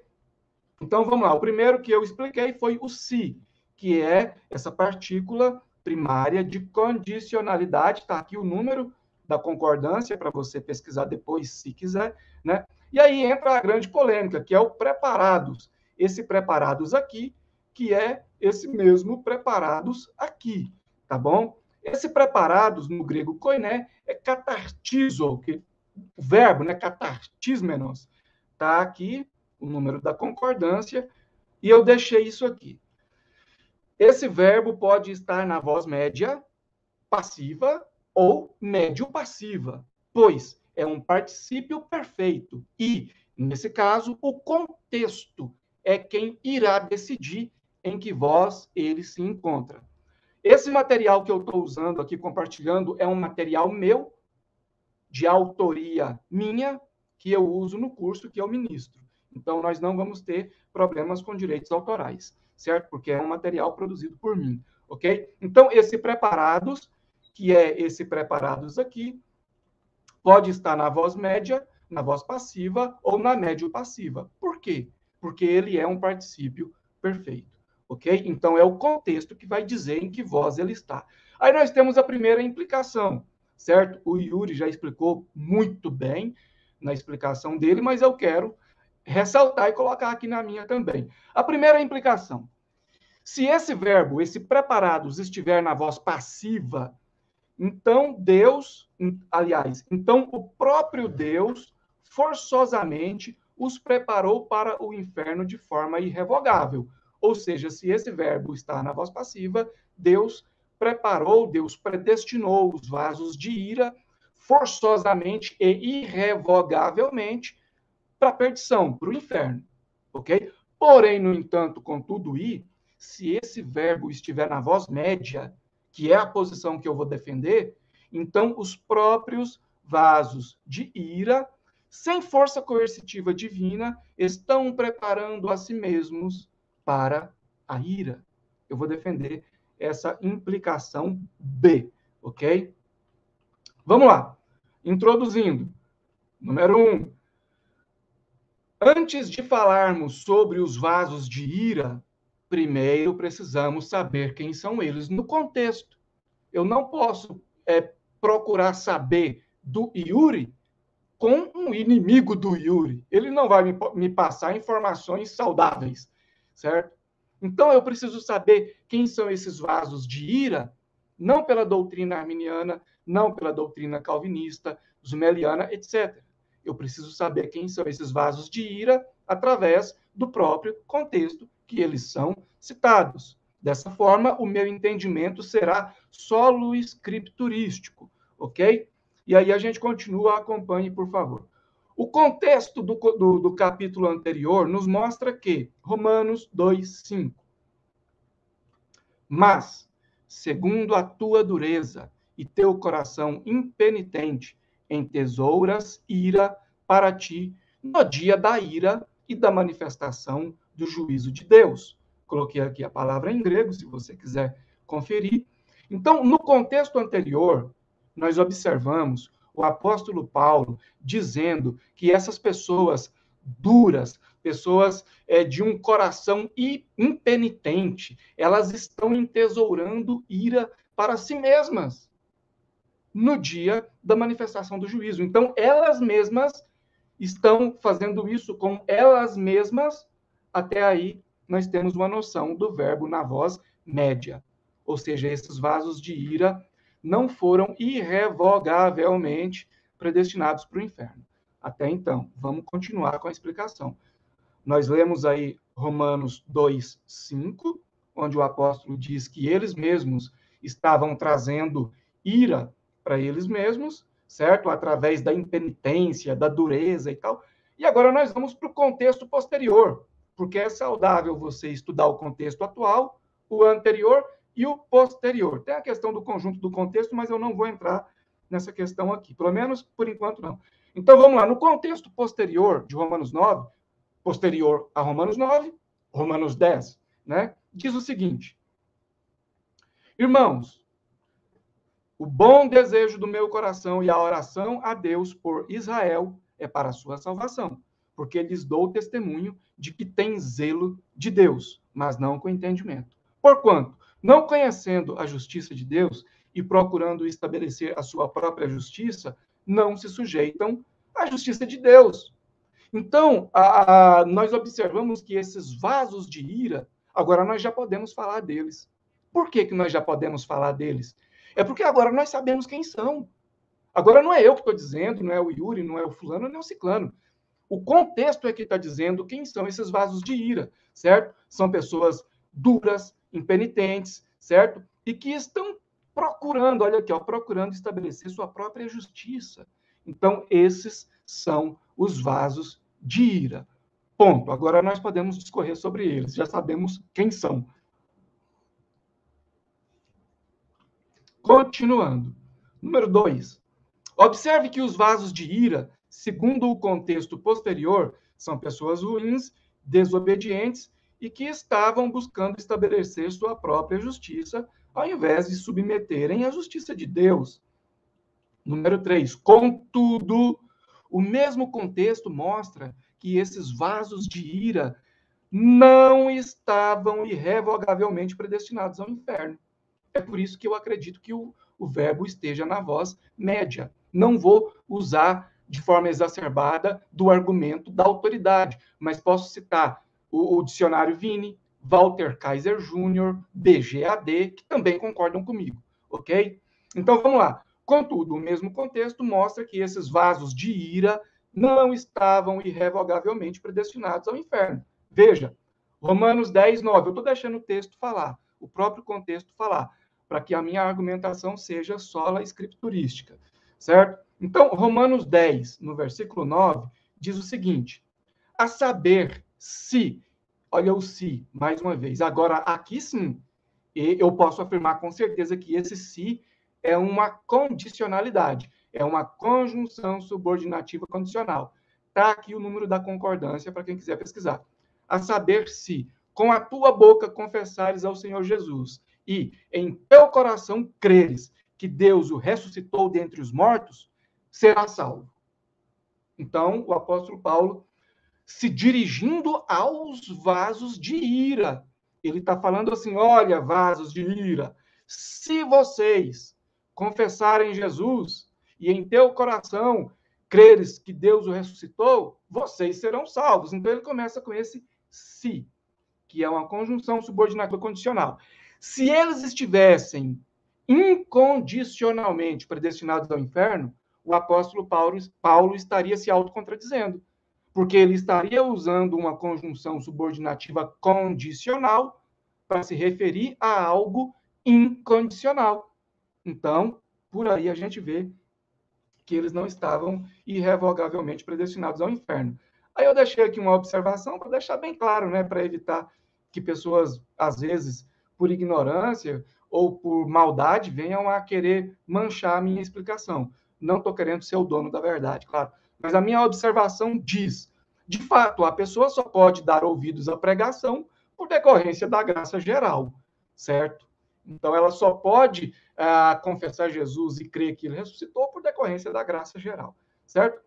Então, vamos lá. O primeiro que eu expliquei foi o se, que é essa partícula primária de condicionalidade. Está aqui o número da concordância para você pesquisar depois, se quiser, né? E aí entra a grande polêmica, que é o preparados. Esse preparados aqui, que é esse mesmo preparados aqui, tá bom? Esse preparados, no grego koiné, é katartizo, que o verbo, né, katartismenos, tá aqui o número da concordância, e eu deixei isso aqui. Esse verbo pode estar na voz média passiva ou médio-passiva, pois é um particípio perfeito e, nesse caso, o contexto é quem irá decidir em que voz ele se encontra. Esse material que eu estou usando aqui, compartilhando, é um material meu, de autoria minha, que eu uso no curso que eu ministro. Então, nós não vamos ter problemas com direitos autorais, certo? Porque é um material produzido por mim, ok? Então, esse preparados, que é esse preparados aqui, pode estar na voz média, na voz passiva ou na médio-passiva. Por quê? Porque ele é um particípio perfeito, ok? Então, é o contexto que vai dizer em que voz ele está. Aí nós temos a primeira implicação, certo? O Yuri já explicou muito bem na explicação dele, mas eu quero ressaltar e colocar aqui na minha também. A primeira implicação. Se esse verbo, esse preparados, estiver na voz passiva, então Deus, aliás, então o próprio Deus forçosamente os preparou para o inferno de forma irrevogável. Ou seja, se esse verbo está na voz passiva, Deus preparou, Deus predestinou os vasos de ira forçosamente e irrevogavelmente para a perdição, para o inferno, ok? Porém, no entanto, contudo, se esse verbo estiver na voz média, que é a posição que eu vou defender, então os próprios vasos de ira, sem força coercitiva divina, estão preparando a si mesmos para a ira. Eu vou defender essa implicação B, ok? Vamos lá. Introduzindo. Número 1. Antes de falarmos sobre os vasos de ira, primeiro precisamos saber quem são eles no contexto. Eu não posso procurar saber do Yuri com um inimigo do Yuri. Ele não vai me passar informações saudáveis, certo? Então, eu preciso saber quem são esses vasos de ira não pela doutrina arminiana, não pela doutrina calvinista, zumeliana, etc. Eu preciso saber quem são esses vasos de ira através do próprio contexto que eles são citados. Dessa forma, o meu entendimento será solo escriturístico, ok? E aí a gente continua, acompanhe, por favor. O contexto do capítulo anterior nos mostra que, Romanos 2:5, mas, segundo a tua dureza e teu coração impenitente, entesouras ira para ti no dia da ira e da manifestação do juízo de Deus. Coloquei aqui a palavra em grego, se você quiser conferir. Então, no contexto anterior, nós observamos o apóstolo Paulo dizendo que essas pessoas duras, pessoas de um coração impenitente, elas estão entesourando ira para si mesmas no dia da manifestação do juízo. Então, elas mesmas estão fazendo isso com elas mesmas. Até aí, nós temos uma noção do verbo na voz média. Ou seja, esses vasos de ira não foram irrevogavelmente predestinados para o inferno. Até então, vamos continuar com a explicação. Nós lemos aí Romanos 2:5, onde o apóstolo diz que eles mesmos estavam trazendo ira para eles mesmos, certo? Através da impenitência, da dureza e tal. E agora nós vamos para o contexto posterior, porque é saudável você estudar o contexto atual, o anterior e o posterior. Tem a questão do conjunto do contexto, mas eu não vou entrar nessa questão aqui, pelo menos por enquanto não. Então vamos lá, no contexto posterior de Romanos 9, posterior a Romanos 9, Romanos 10, né? Diz o seguinte: irmãos, o bom desejo do meu coração e a oração a Deus por Israel é para a sua salvação, porque lhes dou testemunho de que tem zelo de Deus, mas não com entendimento. Porquanto, não conhecendo a justiça de Deus e procurando estabelecer a sua própria justiça, não se sujeitam à justiça de Deus. Então, nós observamos que esses vasos de ira, agora nós já podemos falar deles. Por que nós já podemos falar deles? É porque agora nós sabemos quem são. Agora não é eu que estou dizendo, não é o Yuri, não é o fulano, não é o ciclano. O contexto é que está dizendo quem são esses vasos de ira, certo? São pessoas duras, impenitentes, certo? E que estão procurando, olha aqui, ó, procurando estabelecer sua própria justiça. Então, esses são os vasos de ira. Ponto. Agora nós podemos discorrer sobre eles, já sabemos quem são. Continuando. Número 2. Observe que os vasos de ira, segundo o contexto posterior, são pessoas ruins, desobedientes e que estavam buscando estabelecer sua própria justiça, ao invés de submeterem à justiça de Deus. Número 3. Contudo, o mesmo contexto mostra que esses vasos de ira não estavam irrevogavelmente predestinados ao inferno. É por isso que eu acredito que o verbo esteja na voz média. Não vou usar de forma exacerbada do argumento da autoridade, mas posso citar o dicionário Vini, Walter Kaiser Jr., BGAD, que também concordam comigo, ok? Então, vamos lá. Contudo, o mesmo contexto mostra que esses vasos de ira não estavam irrevogavelmente predestinados ao inferno. Veja, Romanos 10:9. Eu estou deixando o texto falar, o próprio contexto falar, para que a minha argumentação seja sola escriturística, certo? Então, Romanos 10, no versículo 9, diz o seguinte: a saber, se, olha o se, mais uma vez, agora aqui sim, eu posso afirmar com certeza que esse se é uma condicionalidade, é uma conjunção subordinativa condicional. Está aqui o número da concordância para quem quiser pesquisar. A saber, se com a tua boca confessares ao Senhor Jesus e em teu coração creres que Deus o ressuscitou dentre os mortos, será salvo. Então, o apóstolo Paulo, se dirigindo aos vasos de ira, ele está falando assim: olha, vasos de ira, se vocês confessarem Jesus e em teu coração creres que Deus o ressuscitou, vocês serão salvos. Então, ele começa com esse se, que é uma conjunção subordinativa condicional. Se eles estivessem incondicionalmente predestinados ao inferno, o apóstolo Paulo estaria se autocontradizendo, porque ele estaria usando uma conjunção subordinativa condicional para se referir a algo incondicional. Então, por aí a gente vê que eles não estavam irrevogavelmente predestinados ao inferno. Aí eu deixei aqui uma observação para deixar bem claro, né, para evitar que pessoas, às vezes, por ignorância ou por maldade, venham a querer manchar a minha explicação. Não estou querendo ser o dono da verdade, claro. Mas a minha observação diz, de fato, a pessoa só pode dar ouvidos à pregação por decorrência da graça geral, certo? Então, ela só pode confessar Jesus e crer que ele ressuscitou por decorrência da graça geral, certo?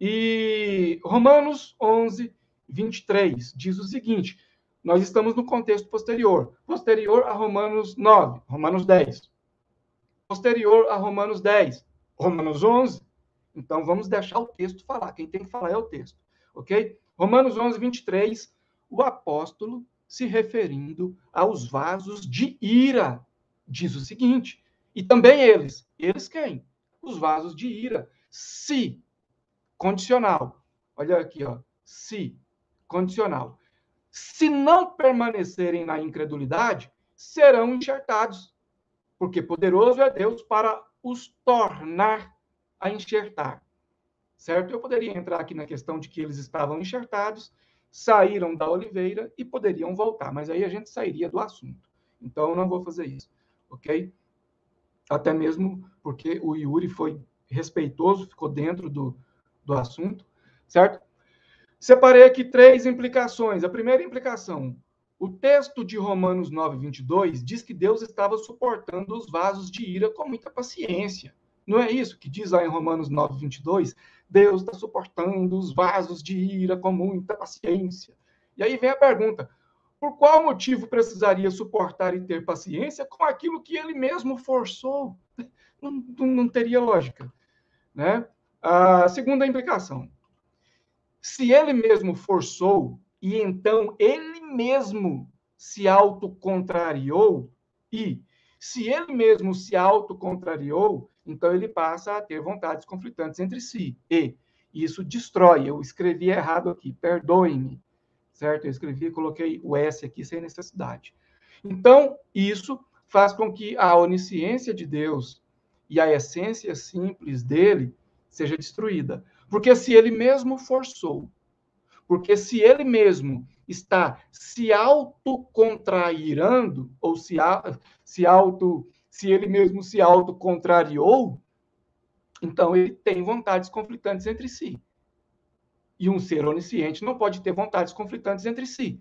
E Romanos 11, 23 diz o seguinte: nós estamos no contexto posterior a Romanos 9, Romanos 10. Posterior a Romanos 10, Romanos 11. Então, vamos deixar o texto falar. Quem tem que falar é o texto, ok? Romanos 11, 23, o apóstolo, se referindo aos vasos de ira, diz o seguinte: e também eles quem? Os vasos de ira. Se, condicional. Olha aqui, ó. Se, condicional. Se não permanecerem na incredulidade, serão enxertados, porque poderoso é Deus para os tornar a enxertar. Certo? Eu poderia entrar aqui na questão de que eles estavam enxertados, saíram da oliveira e poderiam voltar, mas aí a gente sairia do assunto. Então, eu não vou fazer isso, ok? Até mesmo porque o Yuri foi respeitoso, ficou dentro do assunto, certo? Separei aqui 3 implicações. A primeira implicação: o texto de Romanos 9, 22 diz que Deus estava suportando os vasos de ira com muita paciência. Não é isso que diz lá em Romanos 9, 22? Deus está suportando os vasos de ira com muita paciência. E aí vem a pergunta: por qual motivo precisaria suportar e ter paciência com aquilo que ele mesmo forçou? Não teria lógica, né? A segunda implicação: se ele mesmo forçou e então ele mesmo se autocontrariou, e se ele mesmo se autocontrariou, então ele passa a ter vontades conflitantes entre si. E isso destrói. Eu escrevi errado aqui, perdoem-me, certo? Eu escrevi e coloquei o S aqui sem necessidade. Então, isso faz com que a onisciência de Deus e a essência simples dele seja destruída. Porque se ele mesmo forçou, porque se ele mesmo está se autocontrairando, ou se ele mesmo se autocontrariou, então ele tem vontades conflitantes entre si. E um ser onisciente não pode ter vontades conflitantes entre si.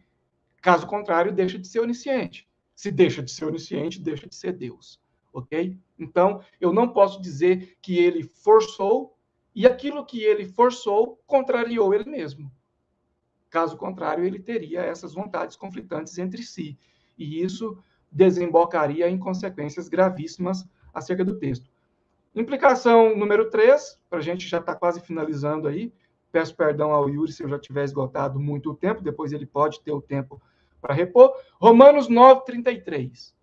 Caso contrário, deixa de ser onisciente. Se deixa de ser onisciente, deixa de ser Deus. Ok? Então, eu não posso dizer que ele forçou e aquilo que ele forçou contrariou ele mesmo. Caso contrário, ele teria essas vontades conflitantes entre si. E isso desembocaria em consequências gravíssimas acerca do texto. Implicação número 3, para a gente já está quase finalizando aí. Peço perdão ao Yuri se eu já tiver esgotado muito o tempo, depois ele pode ter o tempo para repor. Romanos 9, 33.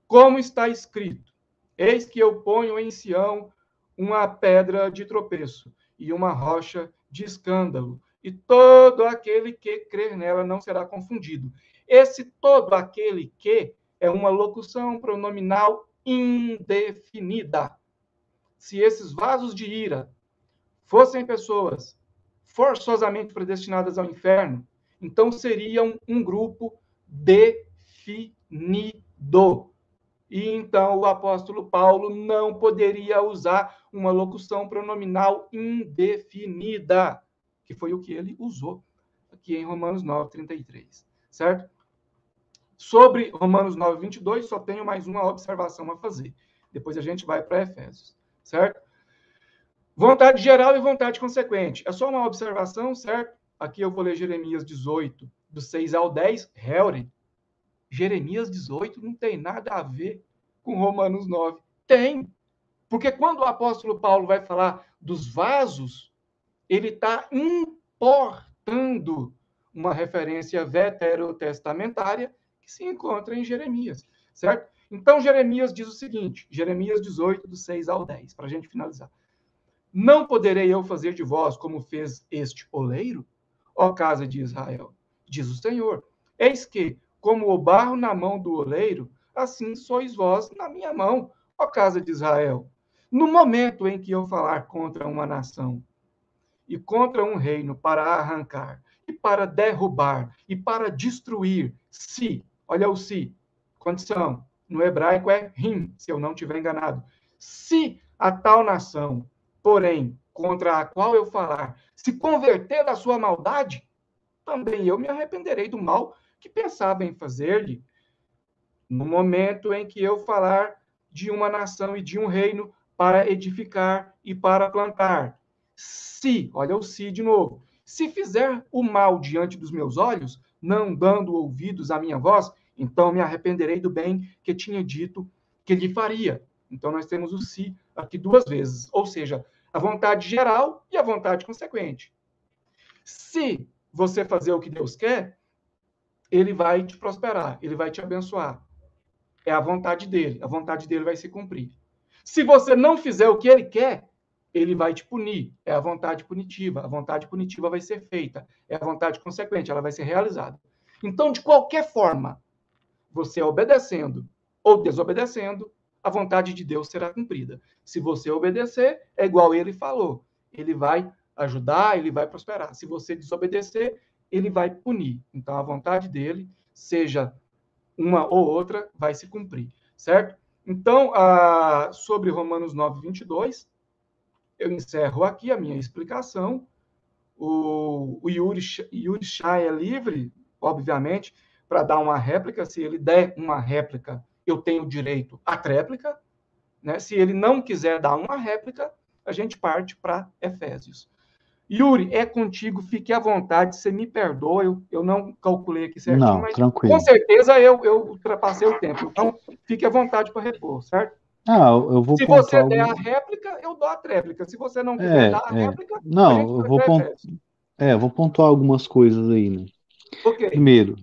Como está escrito: eis que eu ponho em Sião uma pedra de tropeço e uma rocha de escândalo, e todo aquele que crer nela não será confundido. Esse todo aquele que é uma locução pronominal indefinida. Se esses vasos de ira fossem pessoas forçosamente predestinadas ao inferno, então seriam um grupo definido. E então o apóstolo Paulo não poderia usar uma locução pronominal indefinida, que foi o que ele usou aqui em Romanos 9, 33, certo? Sobre Romanos 9, 22, só tenho mais uma observação a fazer. Depois a gente vai para Efésios, certo? Vontade geral e vontade consequente. É só uma observação, certo? Aqui eu vou ler Jeremias 18, do 6 ao 10, Helren. Jeremias 18 não tem nada a ver com Romanos 9. Tem. Porque quando o apóstolo Paulo vai falar dos vasos, ele está importando uma referência veterotestamentária que se encontra em Jeremias, certo? Então, Jeremias diz o seguinte, Jeremias 18, do 6 ao 10, para a gente finalizar. Não poderei eu fazer de vós como fez este oleiro, ó casa de Israel, diz o Senhor. Eis que, como o barro na mão do oleiro, assim sois vós na minha mão, ó casa de Israel. No momento em que eu falar contra uma nação e contra um reino para arrancar, e para derrubar, e para destruir, se, olha o se, condição, no hebraico é rim, se eu não estiver enganado, se a tal nação, porém, contra a qual eu falar, se converter da sua maldade, também eu me arrependerei do mal que pensava em fazer-lhe. No momento em que eu falar de uma nação e de um reino para edificar e para plantar, se, olha o se de novo, se fizer o mal diante dos meus olhos, não dando ouvidos à minha voz, então me arrependerei do bem que tinha dito que lhe faria. Então nós temos o se aqui duas vezes, ou seja, a vontade geral e a vontade consequente. Se você fazer o que Deus quer, ele vai te prosperar, ele vai te abençoar. É a vontade dele vai se cumprir. Se você não fizer o que ele quer, ele vai te punir. É a vontade punitiva vai ser feita. É a vontade consequente, ela vai ser realizada. Então, de qualquer forma, você obedecendo ou desobedecendo, a vontade de Deus será cumprida. Se você obedecer, é igual ele falou. Ele vai ajudar, ele vai prosperar. Se você desobedecer, ele vai punir. Então, a vontade dele, seja uma ou outra, vai se cumprir, certo? Então, sobre Romanos 9, 22, eu encerro aqui a minha explicação. O Yuri Shah é livre, obviamente, para dar uma réplica. Se ele der uma réplica, eu tenho direito à tréplica. Né? Se ele não quiser dar uma réplica, a gente parte para Efésios. Yuri, é contigo, fique à vontade, você me perdoa, eu não calculei aqui certinho, Não, mas tranquilo. com certeza eu ultrapassei o tempo. Então, fique à vontade para repor, certo? Eu vou Se você der a réplica, eu dou a tréplica. Se você não quiser dar a réplica, não, a gente eu vou pontuar algumas coisas aí, né? Ok. Primeiro,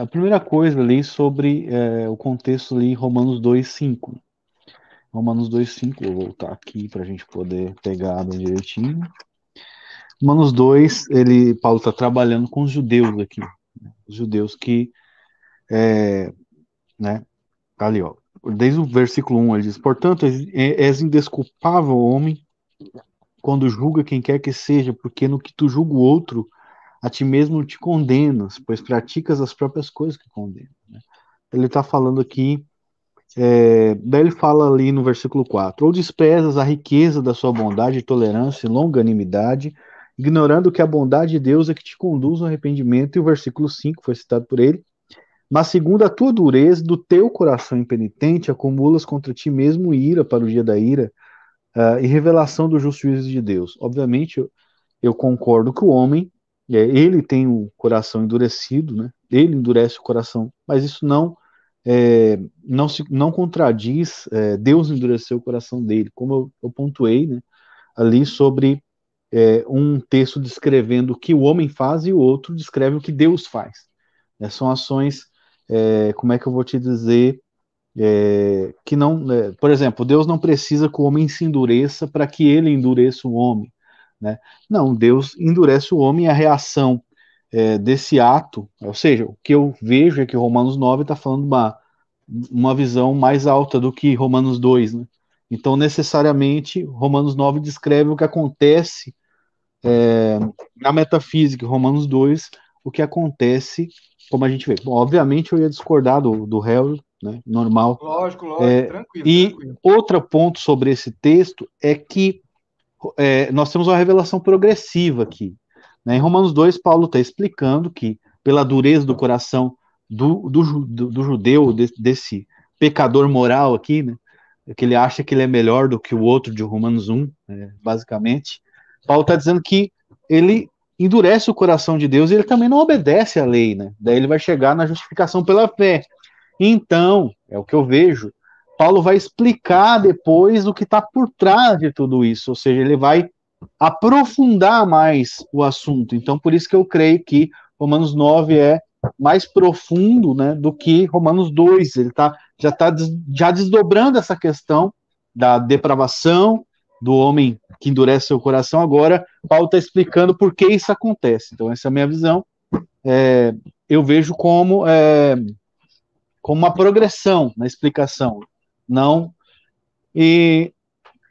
a primeira coisa ali sobre o contexto ali, Romanos 2:5. Romanos 2:5, vou voltar aqui para a gente poder pegar bem direitinho. Romanos 2, Paulo está trabalhando com os judeus aqui, né? Os judeus que, né, tá ali, ó, desde o versículo 1, ele diz: portanto, és indesculpável, homem, quando julga quem quer que seja, porque no que tu julga o outro, a ti mesmo te condenas, pois praticas as próprias coisas que condenam. Né? Ele está falando aqui, daí ele fala ali no versículo 4, ou desprezas a riqueza da sua bondade, tolerância e longanimidade, ignorando que a bondade de Deus é que te conduz ao arrependimento, e o versículo 5 foi citado por ele, mas segundo a tua dureza, do teu coração impenitente, acumulas contra ti mesmo ira para o dia da ira, e revelação do justo juízo de Deus. Obviamente, eu concordo que o homem, ele tem o coração endurecido, né? Ele endurece o coração, mas isso não contradiz Deus endurecer o coração dele, como eu pontuei, né, ali sobre um texto descrevendo o que o homem faz e o outro descreve o que Deus faz. São ações, como é que eu vou te dizer, que não, por exemplo, Deus não precisa que o homem se endureça para que ele endureça o homem, né? Não, Deus endurece o homem, e a reação desse ato, ou seja, o que eu vejo é que Romanos 9 está falando uma visão mais alta do que Romanos 2, né? Então, necessariamente, Romanos 9 descreve o que acontece na metafísica, Romanos 2, o que acontece, como a gente vê. Bom, obviamente, eu ia discordar do Harry, né, normal. Lógico, tranquilo. Outro ponto sobre esse texto é que nós temos uma revelação progressiva aqui. Né? Em Romanos 2, Paulo está explicando que, pela dureza do coração do judeu, desse pecador moral aqui, né, que ele acha que ele é melhor do que o outro de Romanos 1, basicamente, Paulo está dizendo que ele endurece o coração de Deus e ele também não obedece à lei, né? Daí ele vai chegar na justificação pela fé. Então, é o que eu vejo, Paulo vai explicar depois o que está por trás de tudo isso, ou seja, ele vai aprofundar mais o assunto. Então, por isso que eu creio que Romanos 9 é mais profundo, né, do que Romanos 2. Ele já está já desdobrando essa questão da depravação do homem que endurece seu coração. Agora, Paulo está explicando por que isso acontece. Então, essa é a minha visão. Eu vejo como uma progressão na explicação. Não. E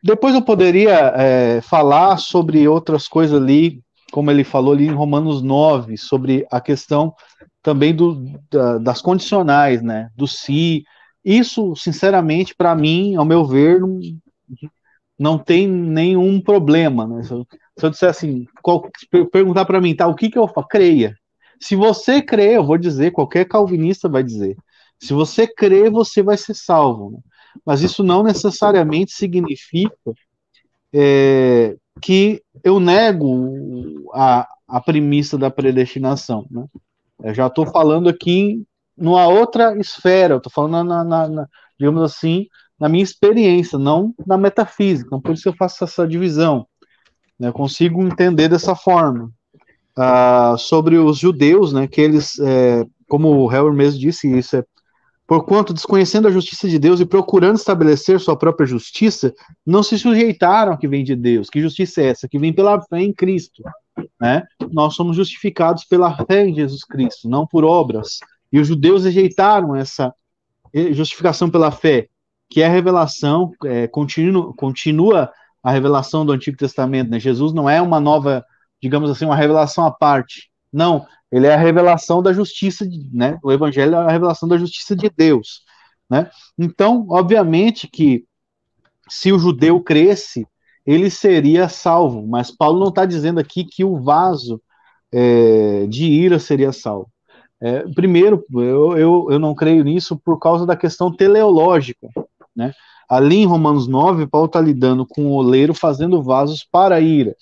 depois eu poderia falar sobre outras coisas ali, como ele falou ali em Romanos 9, sobre a questão também das condicionais, né? Do se. Isso, sinceramente, para mim, ao meu ver, não tem nenhum problema, né? Se eu disser assim, perguntar para mim, tá, o que eu faço? Creia. Se você crê, eu vou dizer, qualquer calvinista vai dizer, se você crê, você vai ser salvo. Né? Mas isso não necessariamente significa que eu nego a premissa da predestinação. Né? Eu já estou falando aqui numa outra esfera, eu estou falando, digamos assim, na minha experiência, não na metafísica. Então, por isso eu faço essa divisão. Né? Eu consigo entender dessa forma. Sobre os judeus, né, que eles, como o Heller mesmo disse, isso porquanto, desconhecendo a justiça de Deus e procurando estabelecer sua própria justiça, não se sujeitaram ao que vem de Deus. Que justiça é essa? Que vem pela fé em Cristo. Né? Nós somos justificados pela fé em Jesus Cristo, não por obras. E os judeus rejeitaram essa justificação pela fé, que é a revelação, continua a revelação do Antigo Testamento. Né? Jesus não é uma nova, digamos assim, uma revelação à parte. Não, ele é a revelação da justiça, né? O Evangelho é a revelação da justiça de Deus. Né? Então, obviamente que se o judeu cresce, ele seria salvo. Mas Paulo não está dizendo aqui que o vaso de ira seria salvo. Primeiro, eu não creio nisso por causa da questão teleológica. Né? Ali em Romanos 9, Paulo está lidando com o oleiro fazendo vasos para a ira,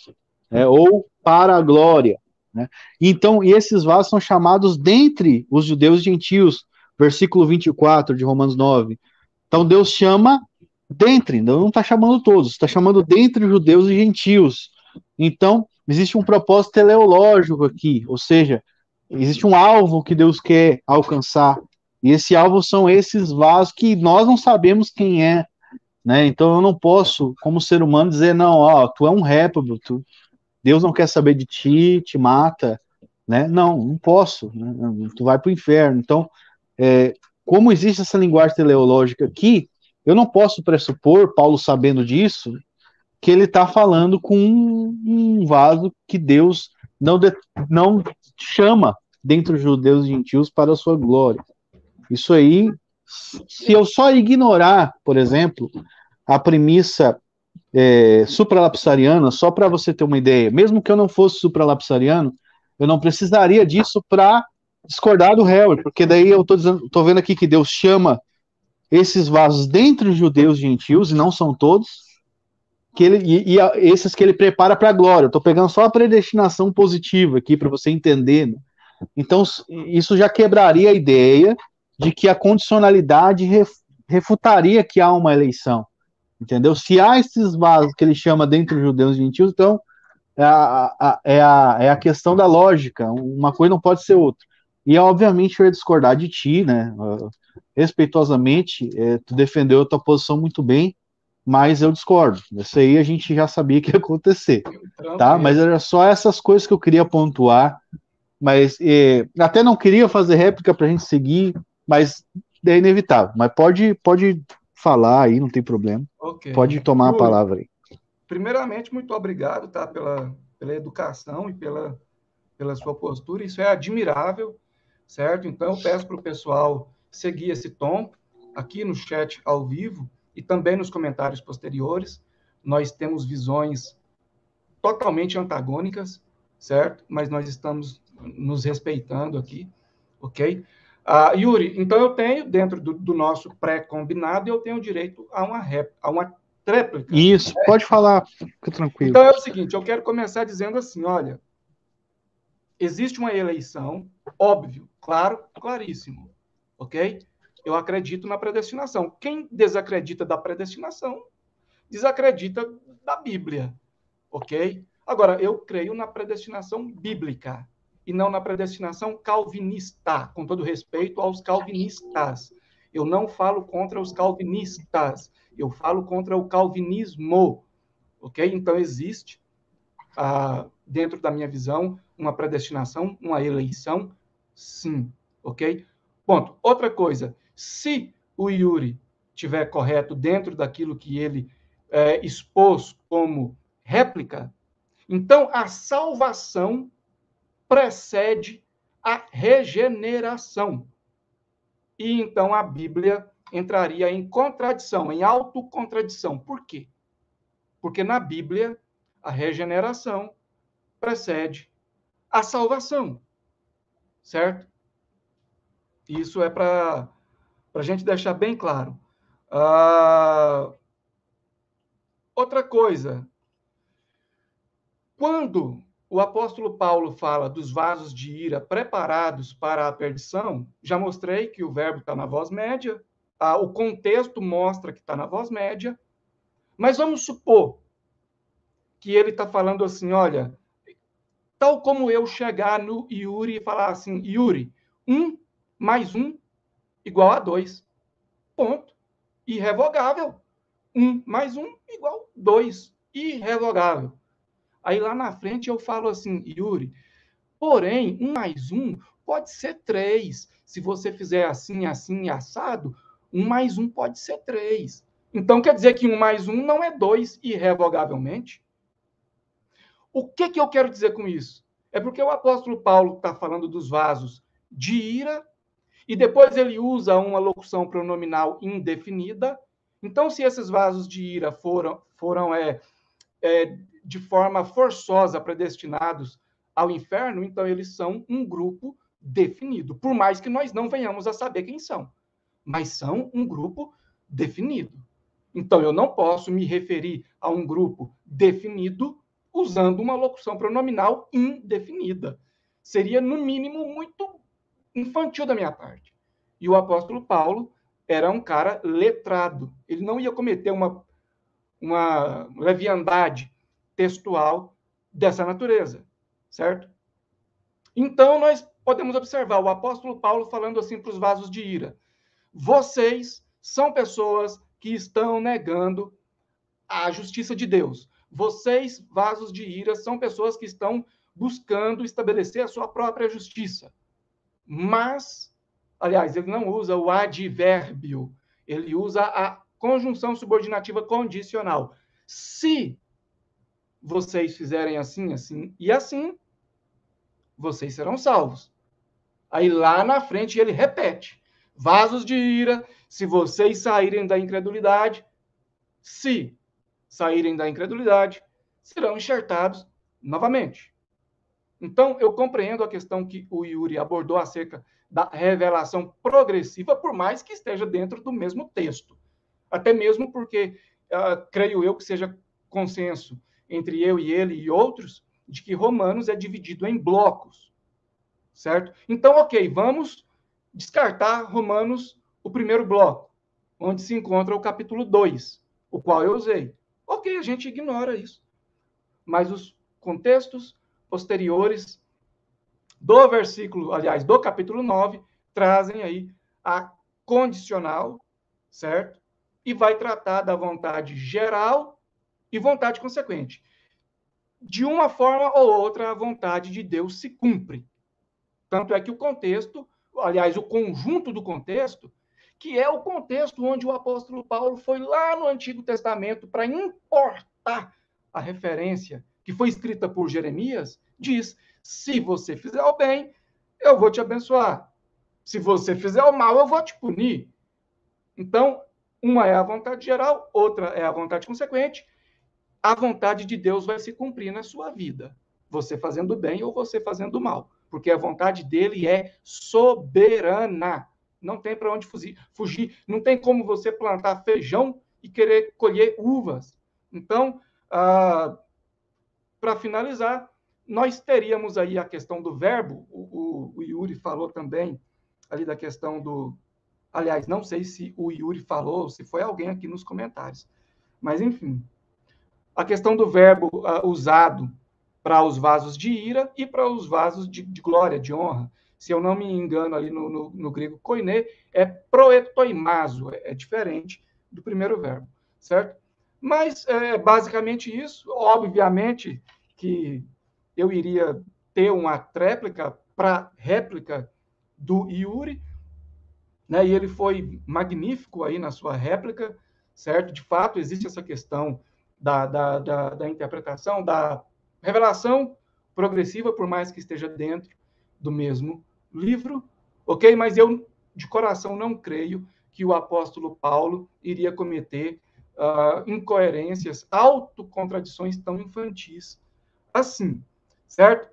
ou para a glória. Né? Então, e esses vasos são chamados dentre os judeus e gentios, versículo 24 de Romanos 9. Então, Deus chama dentre, não está chamando todos, está chamando dentre judeus e gentios. Então, existe um propósito teleológico aqui, ou seja, existe um alvo que Deus quer alcançar, e esse alvo são esses vasos que nós não sabemos quem é, né? Então eu não posso, como ser humano, dizer, não, ó, tu é um réprobo, Deus não quer saber de ti, te mata, né? Não posso, né? Tu vai para o inferno. Então, como existe essa linguagem teleológica aqui, eu não posso pressupor, Paulo sabendo disso, que ele está falando com um vaso que Deus não chama dentre os judeus e gentios para a sua glória. Isso aí, se eu só ignorar, por exemplo, a premissa supralapsariana, só para você ter uma ideia, mesmo que eu não fosse supralapsariano, eu não precisaria disso para discordar do Heller, porque daí eu estou vendo aqui que Deus chama esses vasos dentre os judeus e gentios, e não são todos, esses que ele prepara para a glória. Eu estou pegando só a predestinação positiva aqui para você entender. Né? Então, isso já quebraria a ideia de que a condicionalidade refutaria que há uma eleição. Entendeu? Se há esses vasos que ele chama dentre os judeus e gentios, então é a questão da lógica. Uma coisa não pode ser outra. E, obviamente, eu ia discordar de ti, né? Respeitosamente, tu defendeu a tua posição muito bem, mas eu discordo. Isso aí a gente já sabia que ia acontecer, tá? Mas era só essas coisas que eu queria pontuar, mas até não queria fazer réplica para a gente seguir, mas é inevitável. Mas pode falar aí, não tem problema. Okay. Pode tomar a palavra aí. Primeiramente, muito obrigado, tá, pela educação e pela sua postura. Isso é admirável, certo? Então, eu peço para o pessoal seguir esse tom aqui no chat ao vivo e também nos comentários posteriores. Nós temos visões totalmente antagônicas, certo? Mas nós estamos nos respeitando aqui, ok? Yuri, então eu tenho, dentro do nosso pré-combinado, eu tenho direito a uma tréplica. Isso, pode falar, fica tranquilo. Então é o seguinte, eu quero começar dizendo assim, olha, existe uma eleição, óbvio, claro, claríssimo, ok? Eu acredito na predestinação. Quem desacredita da predestinação, desacredita da Bíblia, ok? Agora, eu creio na predestinação bíblica, e não na predestinação calvinista, com todo respeito aos calvinistas. Eu não falo contra os calvinistas, eu falo contra o calvinismo, ok? Então, existe, dentro da minha visão, uma predestinação, uma eleição, sim, ok? Ponto. Outra coisa, se o Yuri estiver correto dentro daquilo que ele expôs como réplica, então a salvação precede a regeneração. E então a Bíblia entraria em contradição, em autocontradição. Por quê? Porque na Bíblia a regeneração precede a salvação, certo? Isso é para a gente deixar bem claro. Outra coisa, quando o apóstolo Paulo fala dos vasos de ira preparados para a perdição, já mostrei que o verbo está na voz média, o contexto mostra que está na voz média, mas vamos supor que ele está falando assim, olha, tal como eu chegar no Yuri e falar assim, Yuri, 1 mais 1 igual a 2. Ponto. Irrevogável. 1 mais 1 igual 2. Irrevogável. Aí lá na frente eu falo assim, Yuri, porém, 1 mais 1 pode ser 3. Se você fizer assim, assim e assado, 1 mais 1 pode ser 3. Então quer dizer que 1 mais 1 não é 2 irrevogavelmente? O que eu quero dizer com isso? É porque o apóstolo Paulo está falando dos vasos de ira, e depois ele usa uma locução pronominal indefinida. Então, se esses vasos de ira foram de forma forçosa predestinados ao inferno, então eles são um grupo definido, por mais que nós não venhamos a saber quem são, mas são um grupo definido. Então, eu não posso me referir a um grupo definido usando uma locução pronominal indefinida. Seria, no mínimo, muito infantil da minha parte. E o apóstolo Paulo era um cara letrado. Ele não ia cometer uma leviandade textual dessa natureza, certo? Então, nós podemos observar o apóstolo Paulo falando assim para os vasos de ira. Vocês são pessoas que estão negando a justiça de Deus. Vocês, vasos de ira, são pessoas que estão buscando estabelecer a sua própria justiça. Mas, aliás, ele não usa o advérbio, ele usa a conjunção subordinativa condicional. Se vocês fizerem assim, assim e assim, vocês serão salvos. Aí lá na frente ele repete: vasos de ira, se vocês saírem da incredulidade, se saírem da incredulidade, serão enxertados novamente. Então, eu compreendo a questão que o Yuri abordou acerca da revelação progressiva, por mais que esteja dentro do mesmo texto. Até mesmo porque, creio eu que seja consenso entre eu e ele e outros, de que Romanos é dividido em blocos, certo? Então, ok, vamos descartar Romanos, o primeiro bloco, onde se encontra o capítulo 2, o qual eu usei. Ok, a gente ignora isso. Mas os contextos posteriores do versículo, aliás, do capítulo 9, trazem aí a condicional, certo? E vai tratar da vontade geral e vontade consequente. De uma forma ou outra, a vontade de Deus se cumpre. Tanto é que o contexto, aliás, o conjunto do contexto, que é o contexto onde o apóstolo Paulo foi lá no Antigo Testamento para importar a referência que foi escrita por Jeremias, diz: se você fizer o bem, eu vou te abençoar. Se você fizer o mal, eu vou te punir. Então, uma é a vontade geral, outra é a vontade consequente. A vontade de Deus vai se cumprir na sua vida, você fazendo bem ou você fazendo mal, porque a vontade dele é soberana. Não tem para onde fugir. Não tem como você plantar feijão e querer colher uvas. Então, para finalizar, nós teríamos aí a questão do verbo. O Yuri falou também ali da questão do... Aliás, não sei se o Yuri falou ou se foi alguém aqui nos comentários. Mas, enfim, a questão do verbo usado para os vasos de ira e para os vasos de glória, de honra. Se eu não me engano, ali no grego koiné, é proetoimazo, é diferente do primeiro verbo, certo? Mas é basicamente isso. Obviamente que eu iria ter uma tréplica para réplica do Yuri, né? E ele foi magnífico aí na sua réplica, certo? De fato, existe essa questão da interpretação, da revelação progressiva, por mais que esteja dentro do mesmo livro, ok? Mas eu, de coração, não creio que o apóstolo Paulo iria cometer incoerências, autocontradições tão infantis assim, certo?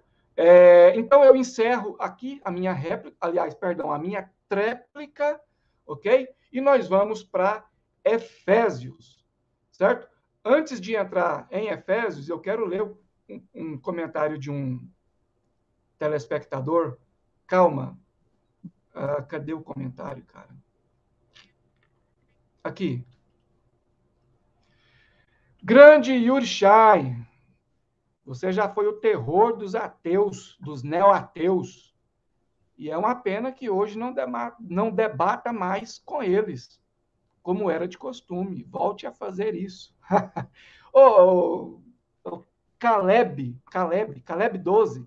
Então, eu encerro aqui a minha réplica, aliás, perdão, a minha tréplica, ok? E nós vamos para Efésios, certo? Antes de entrar em Efésios, eu quero ler um comentário de um telespectador. Calma. Cadê o comentário, cara? Aqui. Grande Yuri Shai, você já foi o terror dos ateus, dos neo-ateus. E é uma pena que hoje não debata mais com eles, como era de costume. Volte a fazer isso. Caleb 12.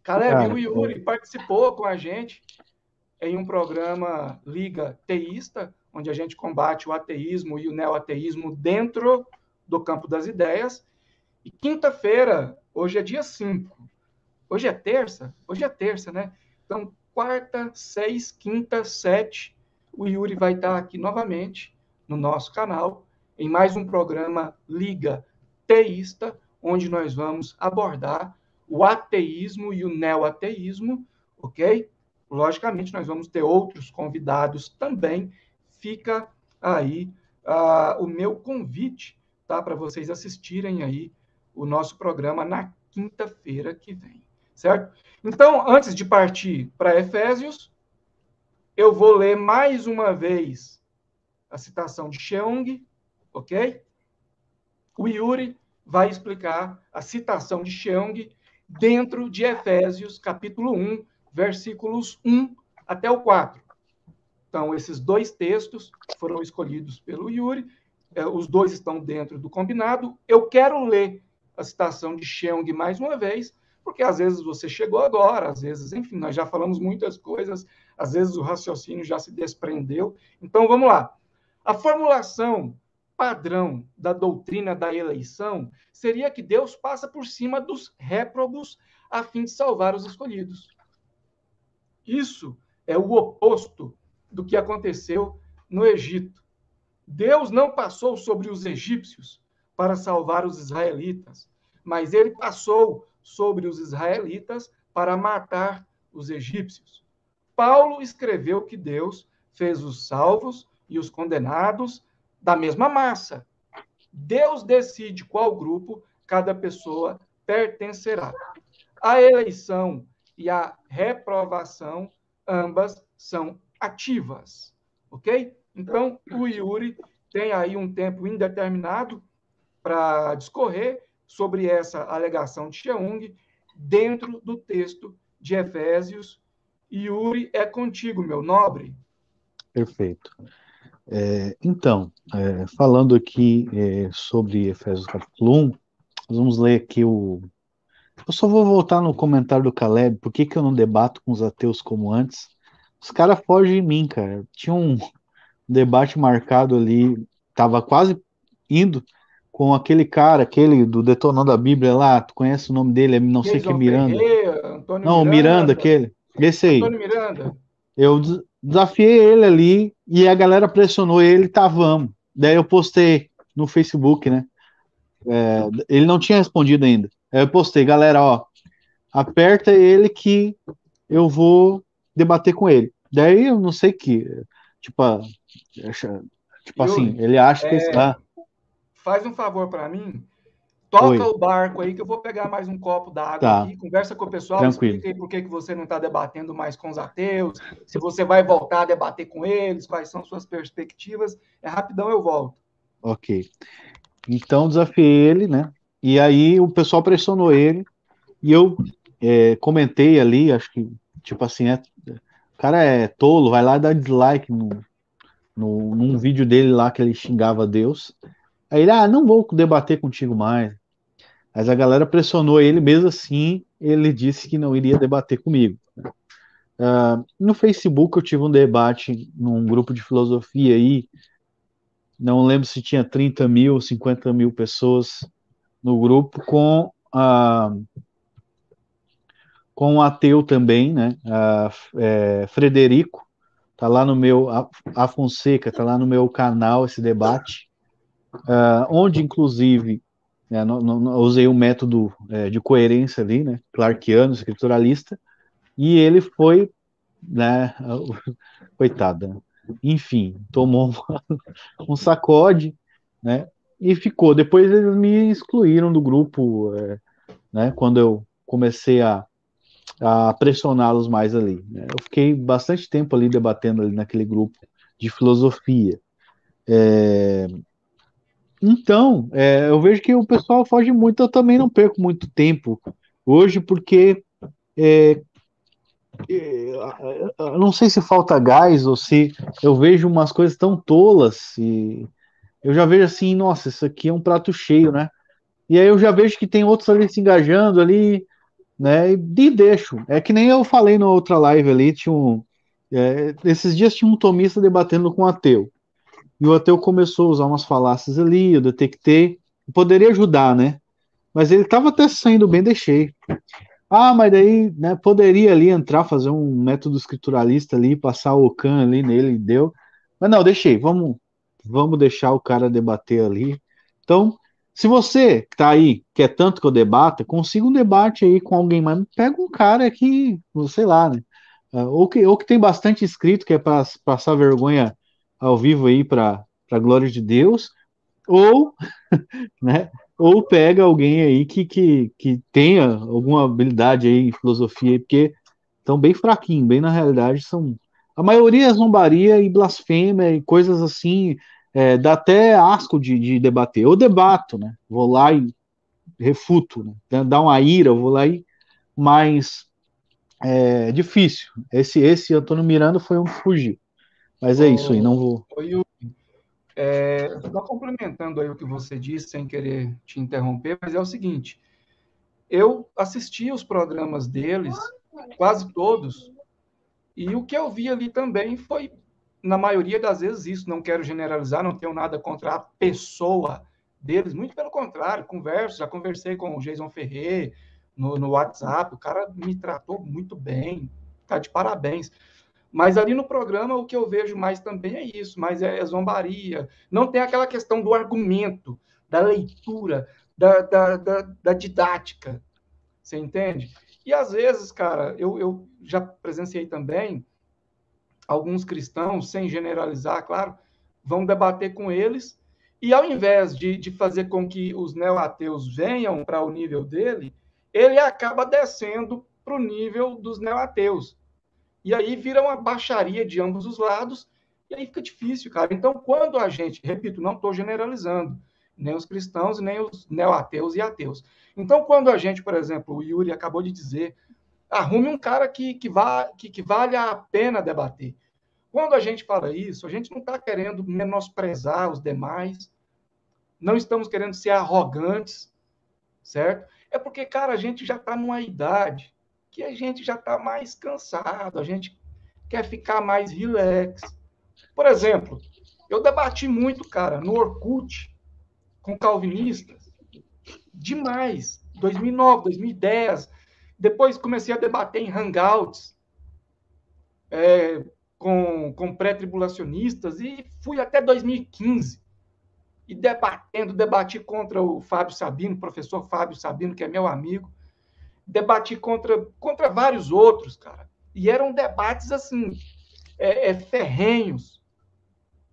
Caleb, o Yuri participou com a gente em um programa Liga Teísta, onde a gente combate o ateísmo e o neoateísmo dentro do campo das ideias. E quinta-feira, hoje é dia 5. Hoje é terça? Hoje é terça, né? Então, quarta, 6, quinta, 7, o Yuri vai estar aqui novamente no nosso canal, em mais um programa Liga Teísta, onde nós vamos abordar o ateísmo e o neoateísmo, ok? Logicamente, nós vamos ter outros convidados também. Fica aí o meu convite, tá? Para vocês assistirem aí o nosso programa na quinta-feira que vem, certo? Então, antes de partir para Efésios, eu vou ler mais uma vez a citação de Cheung, ok? O Yuri vai explicar a citação de Cheung dentro de Efésios, capítulo 1, versículos 1 até o 4. Então, esses dois textos foram escolhidos pelo Yuri, os dois estão dentro do combinado. Eu quero ler a citação de Cheung mais uma vez, porque às vezes você chegou agora, às vezes, enfim, nós já falamos muitas coisas, às vezes o raciocínio já se desprendeu. Então, vamos lá. A formulação padrão da doutrina da eleição seria que Deus passa por cima dos réprobos a fim de salvar os escolhidos. Isso é o oposto do que aconteceu no Egito. Deus não passou sobre os egípcios para salvar os israelitas, mas ele passou sobre os israelitas para matar os egípcios. Paulo escreveu que Deus fez os salvos e os condenados da mesma massa. Deus decide qual grupo cada pessoa pertencerá. A eleição e a reprovação, ambas são ativas, ok? Então, o Yuri tem aí um tempo indeterminado para discorrer sobre essa alegação de Cheung dentro do texto de Efésios. Yuri, é contigo, meu nobre. Perfeito. Então, falando aqui sobre Efésios capítulo 1, nós vamos ler aqui Eu só vou voltar no comentário do Caleb, por que eu não debato com os ateus como antes? Os caras fogem de mim, cara. Tinha um debate marcado ali, tava quase indo com aquele cara, aquele do Detonando a Bíblia lá, tu conhece o nome dele, não sei que Miranda. Ferreira, Antônio Não, Miranda, aquele. Esse aí. Antônio Miranda. Eu desafiei ele ali e a galera pressionou ele, tá, vamos. Daí eu postei no Facebook, né? Ele não tinha respondido ainda. Aí eu postei, galera, ó, aperta ele que eu vou debater com ele. Daí eu não sei que, tipo assim, ele acha que... Faz um favor para mim, toca o barco aí, que eu vou pegar mais um copo d'água aqui, conversa com o pessoal, tranquilo. Explica aí por que você não está debatendo mais com os ateus, se você vai voltar a debater com eles, quais são suas perspectivas. Rapidão, eu volto. Ok. Então, desafiei ele, né? E aí o pessoal pressionou ele, e eu comentei ali, acho que, tipo assim, o cara é tolo, vai lá e dá dislike num vídeo dele lá que ele xingava Deus. Aí ele, não vou debater contigo mais. Mas a galera pressionou ele, mesmo assim, ele disse que não iria debater comigo. No Facebook eu tive um debate num grupo de filosofia aí, não lembro se tinha 30 mil, 50 mil pessoas no grupo, com um ateu também, né? Frederico, tá lá no meu, a Fonseca, tá lá no meu canal esse debate, onde inclusive usei um método de coerência ali, né? Clarkiano, escrituralista, e ele foi, né? Coitada, né? Enfim, tomou um sacode, né? E ficou. Depois eles me excluíram do grupo, né? Quando eu comecei a pressioná-los mais ali, né? Eu fiquei bastante tempo ali debatendo ali naquele grupo de filosofia. Então, eu vejo que o pessoal foge muito, eu também não perco muito tempo hoje, porque eu não sei se falta gás ou se eu vejo umas coisas tão tolas e eu já vejo assim, nossa, isso aqui é um prato cheio, né? E aí eu já vejo que tem outros ali se engajando ali, né? E deixo. É que nem eu falei na outra live ali, esses dias tinha um tomista debatendo com um ateu. E o ateu começou a usar umas falácias ali, eu detectei. Poderia ajudar, né? Mas ele estava até saindo bem, deixei. Mas daí, né, poderia ali entrar, fazer um método escrituralista ali, passar o Ocan ali nele, deu. Mas não, deixei. Vamos deixar o cara debater ali. Então, se você que tá aí, quer tanto que eu debata, consiga um debate aí com alguém, mas pega um cara que, sei lá, né? Ou que tem bastante inscrito, que é para passar vergonha ao vivo aí para a glória de Deus, ou, né? Ou pega alguém aí que tenha alguma habilidade aí em filosofia, porque estão bem fraquinhos, bem na realidade são. A maioria é zombaria e blasfêmia e coisas assim, dá até asco de debater. Eu debato, né? Vou lá e refuto, né? Dá uma ira, eu vou lá e. Mas é difícil. Esse Antônio Miranda foi um que fugiu. Mas é isso aí, não vou. Yuri, só complementando aí o que você disse, sem querer te interromper, mas é o seguinte, eu assisti os programas deles, quase todos, e o que eu vi ali também foi, na maioria das vezes, isso. Não quero generalizar, não tenho nada contra a pessoa deles, muito pelo contrário, já conversei com o Jason Ferrer no WhatsApp, o cara me tratou muito bem, tá de parabéns. Mas ali no programa o que eu vejo mais também é isso, mas é zombaria. Não tem aquela questão do argumento, da leitura, da didática. Você entende? E às vezes, cara, eu já presenciei também alguns cristãos, sem generalizar, claro, vão debater com eles, e ao invés de fazer com que os neoateus venham para o nível dele, ele acaba descendo para o nível dos neoateus. E aí vira uma baixaria de ambos os lados, e aí fica difícil, cara. Então, quando a gente, repito, não estou generalizando, nem os cristãos, nem os neoateus e ateus. Então, quando a gente, por exemplo, o Yuri acabou de dizer, arrume um cara que vale a pena debater. Quando a gente fala isso, a gente não está querendo menosprezar os demais, não estamos querendo ser arrogantes, certo? É porque, cara, a gente já está numa idade que a gente já está mais cansado, a gente quer ficar mais relax. Por exemplo, eu debati muito, cara, no Orkut com calvinistas, demais, 2009, 2010. Depois comecei a debater em Hangouts com pré-tribulacionistas e fui até 2015 e debati contra o Fábio Sabino, professor Fábio Sabino, que é meu amigo, debati contra vários outros, cara. E eram debates assim, ferrenhos,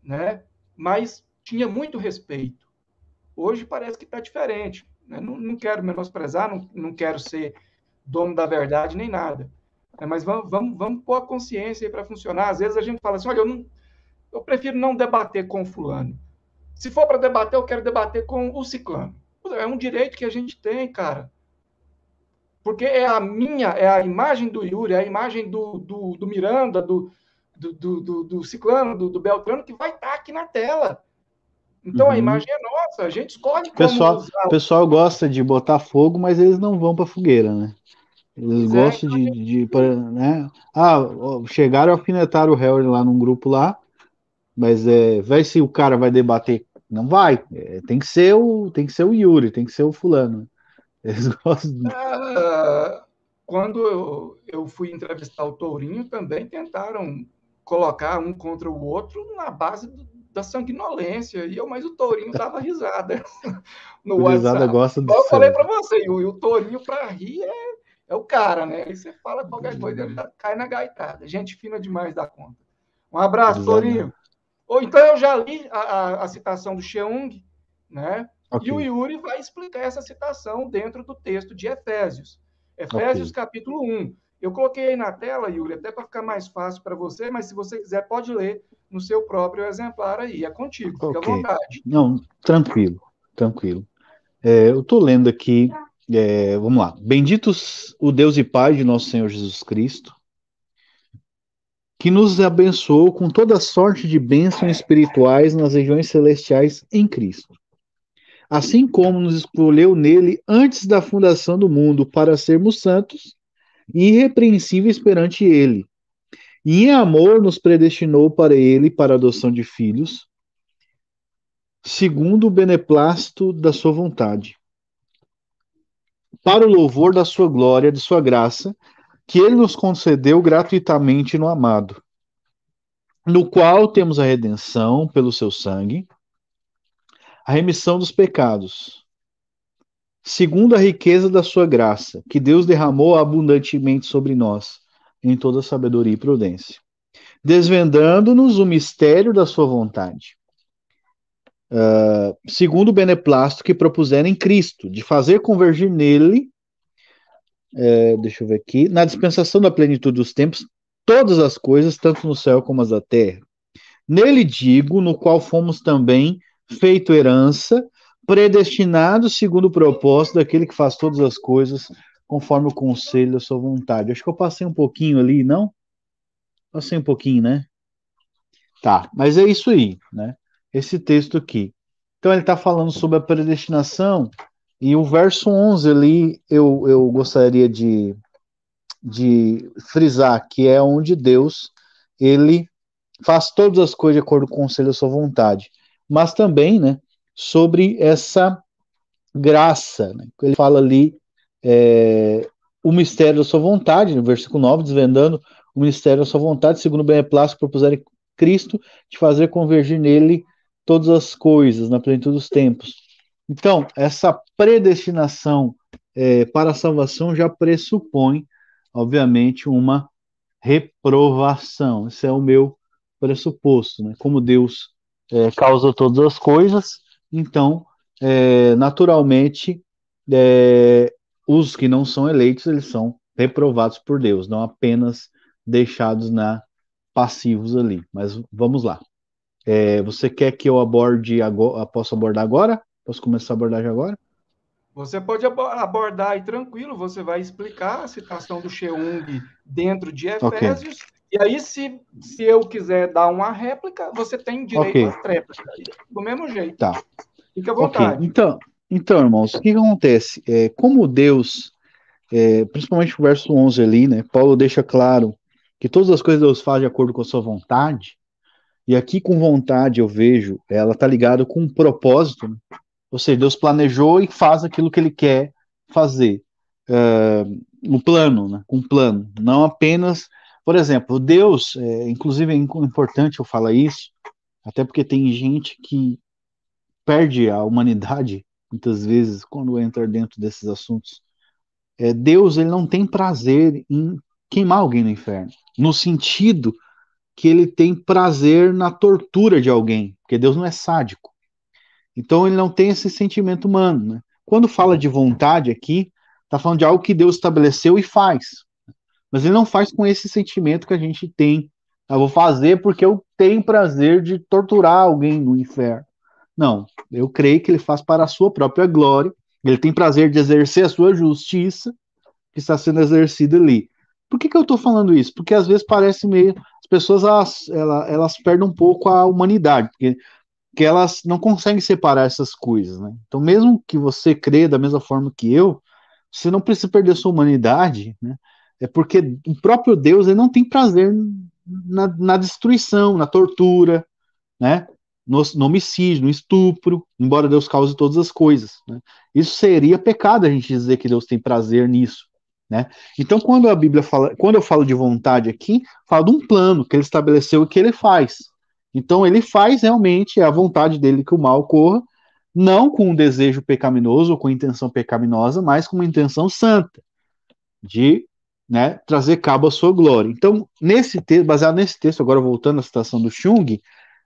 né? Mas tinha muito respeito. Hoje parece que está diferente. Né? Não quero menosprezar, não quero ser dono da verdade nem nada. Mas vamos pôr a consciência aí para funcionar. Às vezes a gente fala assim: olha, eu prefiro não debater com o fulano. Se for para debater, eu quero debater com o ciclano. É um direito que a gente tem, cara. Porque é a imagem do Yuri, é a imagem do Miranda, do Ciclano, do Beltrano, que vai estar aqui na tela. Então a Uhum. imagem é nossa, a gente escolhe O como pessoal, usar. pessoal gosta de botar fogo, mas eles não vão para fogueira, né? Eles Pois é, gostam então a gente, né? Ah, ó, chegaram a alfinetar o Harry lá num grupo lá, mas vai se o cara vai debater. Não vai. Tem que ser o Yuri, tem que ser o fulano. Eles gostam. quando eu fui entrevistar o Tourinho, também tentaram colocar um contra o outro na base da sanguinolência. Mas o Tourinho dava risada no Gurizada WhatsApp. gosta de Igual eu falei sangue. para você, e o Tourinho, para rir, é o cara, né? Aí você fala qualquer coisa, ele já cai na gaitada. Gente fina demais da conta. Um abraço, Gurizada. Tourinho. Ou então eu já li a citação do Cheung, né? Ok, E o Yuri vai explicar essa citação dentro do texto de Efésios. ok. Efésios capítulo 1. Eu coloquei aí na tela, Yuri, até para ficar mais fácil para você, mas se você quiser, pode ler no seu próprio exemplar aí. É contigo, fica à Ok. vontade. Não, tranquilo, tranquilo. Eu estou lendo aqui, vamos lá. Benditos o Deus e Pai de nosso Senhor Jesus Cristo, que nos abençoou com toda sorte de bênçãos espirituais nas regiões celestiais em Cristo. Assim como nos escolheu nele antes da fundação do mundo para sermos santos e irrepreensíveis perante ele. E em amor nos predestinou para ele para a adoção de filhos, segundo o beneplácito da sua vontade, para o louvor da sua glória, de sua graça, que ele nos concedeu gratuitamente no amado, no qual temos a redenção pelo seu sangue, a remissão dos pecados, segundo a riqueza da sua graça, que Deus derramou abundantemente sobre nós, em toda sabedoria e prudência, desvendando-nos o mistério da sua vontade, segundo o beneplácito que propuseram em Cristo, de fazer convergir nele, deixa eu ver aqui, na dispensação da plenitude dos tempos, todas as coisas, tanto no céu como as da terra. Nele digo, no qual fomos também feito herança, predestinados segundo o propósito daquele que faz todas as coisas conforme o conselho da sua vontade. Acho que eu passei um pouquinho ali, não? Passei um pouquinho, né? Tá, mas é isso aí, né? Esse texto aqui. Então ele está falando sobre a predestinação e o verso 11 ali eu gostaria de frisar que é onde Deus ele faz todas as coisas de acordo com o conselho da sua vontade, mas também, né, sobre essa graça, né? Ele fala ali o mistério da sua vontade, no versículo 9, desvendando o mistério da sua vontade, segundo o beneplácito que propuseram em Cristo, de fazer convergir nele todas as coisas, na plenitude dos tempos. Então, essa predestinação para a salvação já pressupõe, obviamente, uma reprovação. Esse é o meu pressuposto, né? Como Deus causa todas as coisas, então, naturalmente, os que não são eleitos, eles são reprovados por Deus, não apenas deixados passivos ali. Mas vamos lá. Você quer que eu aborde agora? Posso abordar agora? Posso começar a abordar já agora? Você pode abordar aí tranquilo, você vai explicar a citação do Cheung dentro de Ok, Efésios, e aí, se eu quiser dar uma réplica, você tem ok, direito à tréplica, do mesmo jeito. tá. Fique à Ok, vontade. então, irmãos, o que acontece? Como Deus, principalmente o verso 11 ali, né, Paulo deixa claro que todas as coisas Deus faz de acordo com a sua vontade, e aqui com vontade eu vejo, ela tá ligada com um propósito, né? Ou seja, Deus planejou e faz aquilo que ele quer fazer. Um plano, né, um plano, não apenas, por exemplo, Deus, inclusive é importante eu falar isso, até porque tem gente que perde a humanidade, muitas vezes, quando entra dentro desses assuntos. Deus, ele não tem prazer em queimar alguém no inferno, no sentido que ele tem prazer na tortura de alguém, porque Deus não é sádico. Então, ele não tem esse sentimento humano, né? Quando fala de vontade aqui, está falando de algo que Deus estabeleceu e faz. Mas ele não faz com esse sentimento que a gente tem. Eu vou fazer porque eu tenho prazer de torturar alguém no inferno. Não, eu creio que ele faz para a sua própria glória, ele tem prazer de exercer a sua justiça, que está sendo exercida ali. Por que eu estou falando isso? Porque às vezes parece meio. As pessoas elas perdem um pouco a humanidade, porque elas não conseguem separar essas coisas, né? Então, mesmo que você crê da mesma forma que eu, você não precisa perder sua humanidade, né? É porque o próprio Deus ele não tem prazer na destruição, na tortura, né? No homicídio, no estupro, embora Deus cause todas as coisas, né? Isso seria pecado a gente dizer que Deus tem prazer nisso, né? Então, quando a Bíblia fala, quando eu falo de vontade aqui, falo de um plano que ele estabeleceu e que ele faz. Então, ele faz realmente a vontade dele que o mal ocorra, não com um desejo pecaminoso ou com intenção pecaminosa, mas com uma intenção santa de, né, trazer cabo à sua glória. Então, nesse texto, baseado nesse texto, agora voltando à citação do Chung,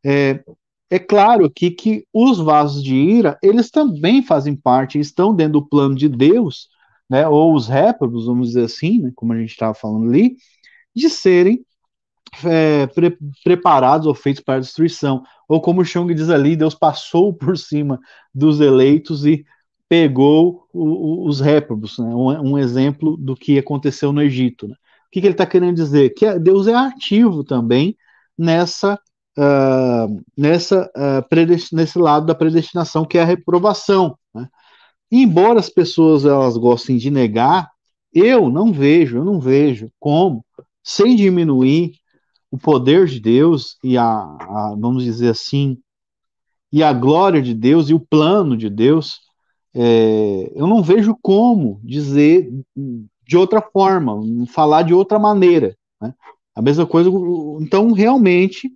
é, é claro que os vasos de ira, eles também fazem parte, estão dentro do plano de Deus, né, ou os réprobos, vamos dizer assim, né, como a gente estava falando ali, de serem preparados ou feitos para a destruição. Ou como o Chung diz ali, Deus passou por cima dos eleitos e pegou os réprobos, né? Um exemplo do que aconteceu no Egito. Né? O que ele está querendo dizer? Que Deus é ativo também nesse lado da predestinação, que é a reprovação. Né? E embora as pessoas elas gostem de negar, eu não vejo como, sem diminuir o poder de Deus e vamos dizer assim, e a glória de Deus e o plano de Deus, eu não vejo como dizer de outra forma, falar de outra maneira. Né? A mesma coisa, então realmente,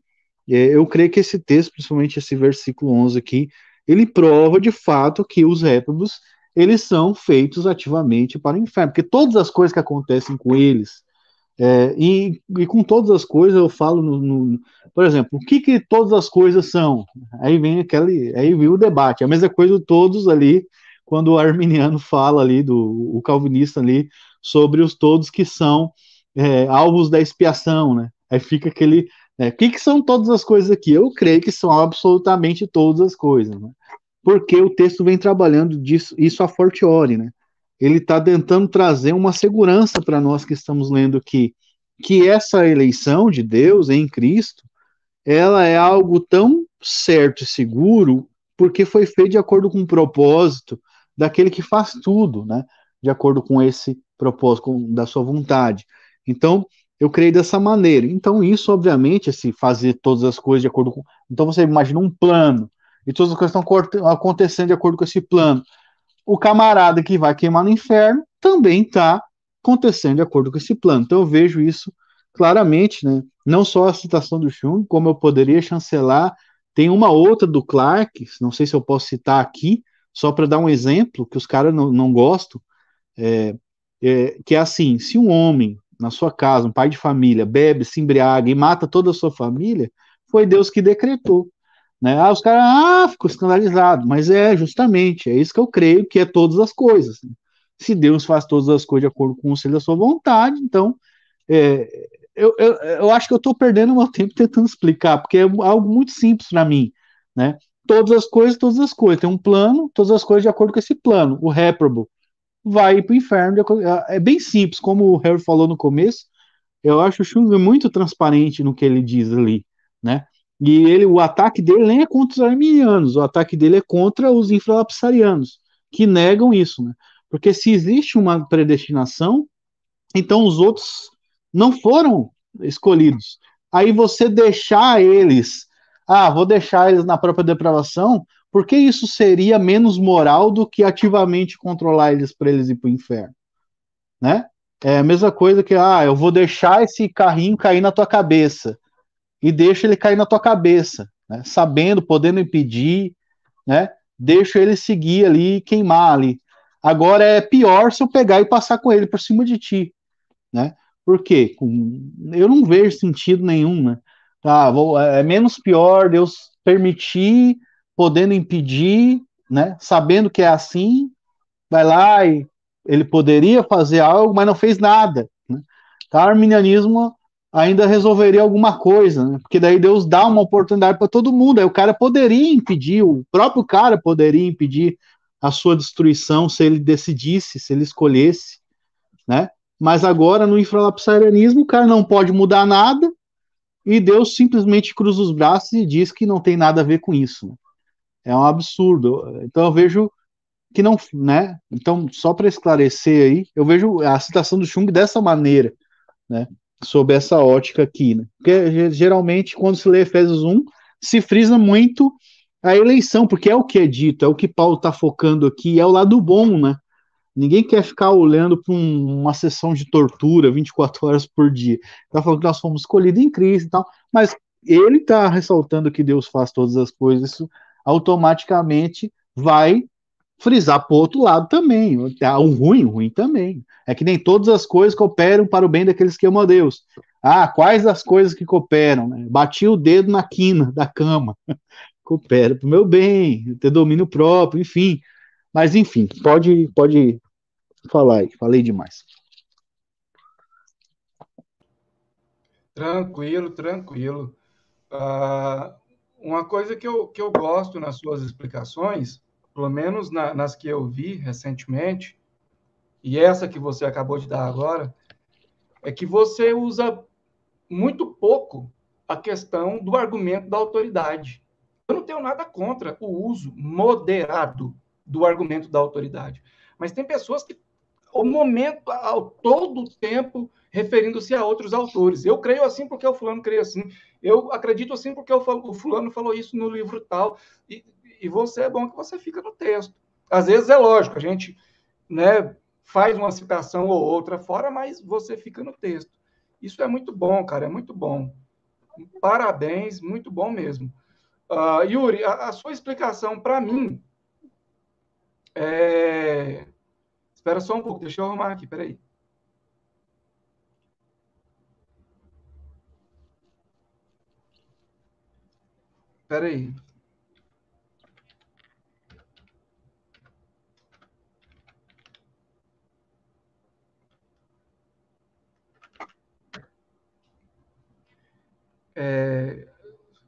eu creio que esse texto, principalmente esse versículo 11 aqui, ele prova de fato que os réprobos, eles são feitos ativamente para o inferno, porque todas as coisas que acontecem com eles, e com todas as coisas eu falo por exemplo, o que todas as coisas são? Aí vem o debate. A mesma coisa todos ali, quando o arminiano fala ali, o calvinista ali, sobre os todos que são alvos da expiação, né? Aí fica aquele, o que são todas as coisas aqui? Eu creio que são absolutamente todas as coisas, né? Porque o texto vem trabalhando isso a fortiori, né? Ele está tentando trazer uma segurança para nós que estamos lendo aqui, que essa eleição de Deus em Cristo, ela é algo tão certo e seguro, porque foi feito de acordo com o propósito daquele que faz tudo, né? De acordo com esse propósito da sua vontade. Então, eu creio dessa maneira. Então, isso, obviamente, se fazer todas as coisas de acordo com. Então, você imagina um plano, e todas as coisas estão acontecendo de acordo com esse plano. O camarada que vai queimar no inferno também está acontecendo de acordo com esse plano. Então eu vejo isso claramente, né? Não só a citação do Chung, como eu poderia chancelar. Tem uma outra do Clark, não sei se eu posso citar aqui, só para dar um exemplo, que os caras não gostam, que é assim: se um homem na sua casa, um pai de família, bebe, se embriaga e mata toda a sua família, foi Deus que decretou. Né? Os caras, ficou escandalizado, mas justamente, é isso que eu creio que é todas as coisas. Né? Se Deus faz todas as coisas de acordo com o conselho da sua vontade, então, eu acho que eu estou perdendo meu tempo tentando explicar, porque é algo muito simples para mim, né? Todas as coisas, tem um plano, todas as coisas de acordo com esse plano. O réprobo vai para o inferno, é bem simples, como o Harry falou no começo, eu acho o Chung muito transparente no que ele diz ali, né? E o ataque dele nem é contra os arminianos, o ataque dele é contra os infralapsarianos, que negam isso, né? Porque se existe uma predestinação, então os outros não foram escolhidos. Aí você deixar eles, vou deixar eles na própria depravação, porque isso seria menos moral do que ativamente controlar eles para eles ir para o inferno, né? É a mesma coisa que, eu vou deixar esse carrinho cair na tua cabeça e deixa ele cair na tua cabeça, né? Sabendo, podendo impedir, né? Deixa ele seguir ali e queimar ali. Agora é pior se eu pegar e passar com ele por cima de ti, né? Por quê? Eu não vejo sentido nenhum, né? É menos pior Deus permitir, podendo impedir, né? Sabendo que é assim, vai lá e ele poderia fazer algo, mas não fez nada. Né? Tá, arminianismo ainda resolveria alguma coisa, né? Porque daí Deus dá uma oportunidade para todo mundo. Aí o cara poderia impedir, o próprio cara poderia impedir a sua destruição se ele decidisse, se ele escolhesse, né? Mas agora no infralapsarianismo o cara não pode mudar nada e Deus simplesmente cruza os braços e diz que não tem nada a ver com isso. Né? É um absurdo. Então eu vejo que não, né? Então só para esclarecer aí, eu vejo a citação do Chung dessa maneira, né? Sob essa ótica aqui, né? Porque geralmente, quando se lê Efésios 1, se frisa muito a eleição, porque é o que é dito, é o que Paulo está focando aqui, é o lado bom, né? Ninguém quer ficar olhando para uma sessão de tortura 24 horas por dia. Está falando que nós fomos escolhidos em Cristo e tal, mas ele está ressaltando que Deus faz todas as coisas, isso automaticamente vai frisar para o outro lado também. O ruim também. É que nem todas as coisas cooperam para o bem daqueles que amam a Deus. Ah, quais as coisas que cooperam? Né? Bati o dedo na quina da cama. Coopera para o meu bem, ter domínio próprio, enfim. Mas, enfim, pode falar aí. Falei demais. Tranquilo, tranquilo. Ah, uma coisa que eu gosto nas suas explicações, pelo menos nas que eu vi recentemente, e essa que você acabou de dar agora, é que você usa muito pouco a questão do argumento da autoridade. Eu não tenho nada contra o uso moderado do argumento da autoridade, mas tem pessoas que, ao momento, ao todo o tempo, referindo-se a outros autores. Eu creio assim porque o fulano creio assim. Eu acredito assim porque o fulano falou isso no livro tal. E você é bom que você fica no texto. Às vezes é lógico, a gente, né, faz uma citação ou outra fora, mas você fica no texto. Isso é muito bom, cara, é muito bom. Parabéns, muito bom mesmo. Yuri, a sua explicação para mim é... Espera só um pouco, deixa eu arrumar aqui, peraí. Peraí.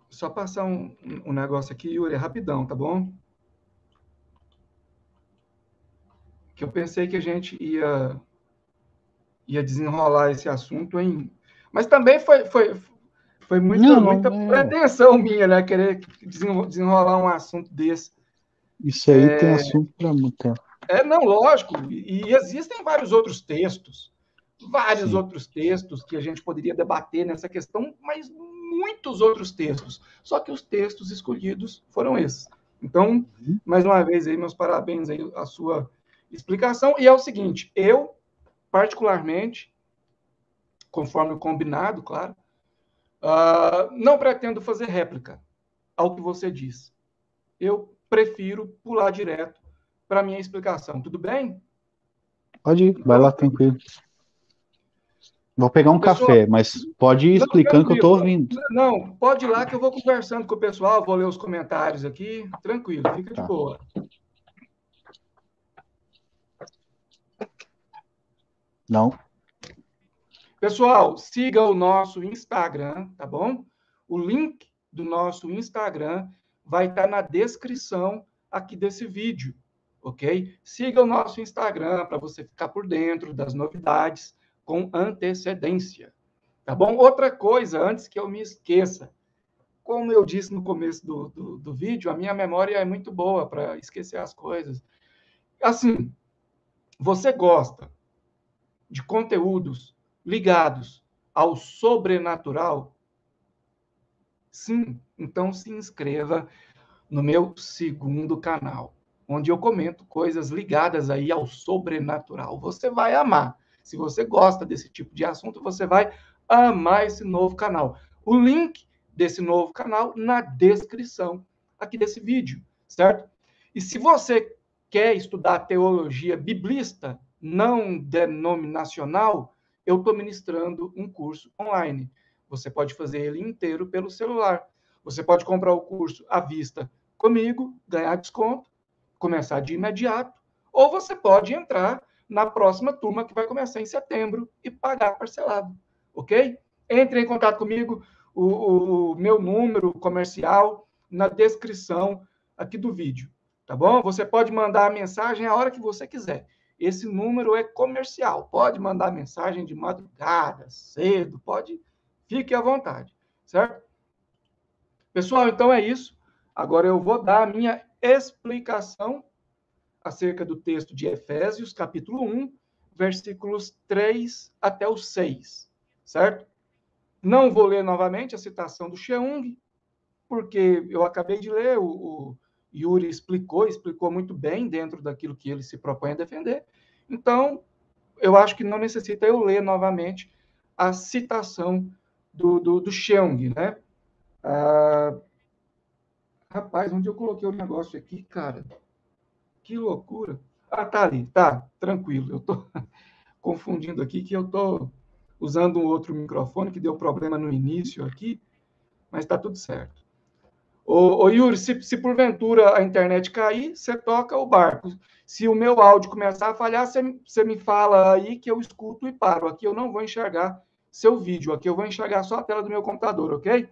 Só passar um negócio aqui, Yuri, rapidão, tá bom? Que eu pensei que a gente ia desenrolar esse assunto em... Mas também foi muita Não, pretensão minha, né? Querer desenrolar um assunto desse. isso aí tem assunto para muito tempo. Não, lógico. E existem vários Sim. outros textos que a gente poderia debater nessa questão, mas muitos outros textos. Só que os textos escolhidos foram esses. Então, mais uma vez, aí, meus parabéns aí à sua explicação. E é o seguinte, eu, particularmente, conforme o combinado, claro, não pretendo fazer réplica ao que você diz. Eu prefiro pular direto para a minha explicação. Tudo bem? Pode ir, vai Então, lá assim, tranquilo. Vou pegar um pessoal, café, mas pode ir não, explicando que eu estou tranquilo. ouvindo. Não, pode ir lá que eu vou conversando com o pessoal, vou ler os comentários aqui. Tranquilo, fica de Tá. boa. Não. Pessoal, siga o nosso Instagram, tá bom? O link do nosso Instagram vai estar na descrição aqui desse vídeo, ok? Siga o nosso Instagram para você ficar por dentro das novidades com antecedência, tá bom? Outra coisa, antes que eu me esqueça, como eu disse no começo do vídeo, a minha memória é muito boa para esquecer as coisas. Assim, você gosta de conteúdos ligados ao sobrenatural? Sim, então se inscreva no meu segundo canal, onde eu comento coisas ligadas aí ao sobrenatural. Você vai amar. Se você gosta desse tipo de assunto, você vai amar esse novo canal. O link desse novo canal na descrição aqui desse vídeo, certo? E se você quer estudar teologia biblista não denominacional, eu estou ministrando um curso online. Você pode fazer ele inteiro pelo celular. Você pode comprar o curso à vista comigo, ganhar desconto, começar de imediato, ou você pode entrar na próxima turma que vai começar em setembro e pagar parcelado, ok? entre em contato comigo, o meu número comercial na descrição aqui do vídeo, tá bom? Você pode mandar a mensagem a hora que você quiser. Esse número é comercial. Pode mandar mensagem de madrugada, cedo, pode, fique à vontade, certo? Pessoal, então é isso. Agora eu vou dar a minha explicação acerca do texto de Efésios, capítulo 1, versículos 3 até o 6, certo? Não vou ler novamente a citação do Cheung, porque eu acabei de ler, o Yuri explicou muito bem dentro daquilo que ele se propõe a defender. Então, eu acho que não necessita eu ler novamente a citação do Cheung, né? Rapaz, onde eu coloquei o negócio aqui, cara? Que loucura. Ah, tá ali, tá, tranquilo. Eu tô confundindo aqui, que eu tô usando um outro microfone que deu problema no início aqui, mas tá tudo certo. Ô Yuri, se porventura a internet cair, você toca o barco. Se o meu áudio começar a falhar, você me fala aí que eu escuto e paro. Aqui eu não vou enxergar seu vídeo, aqui eu vou enxergar só a tela do meu computador, ok?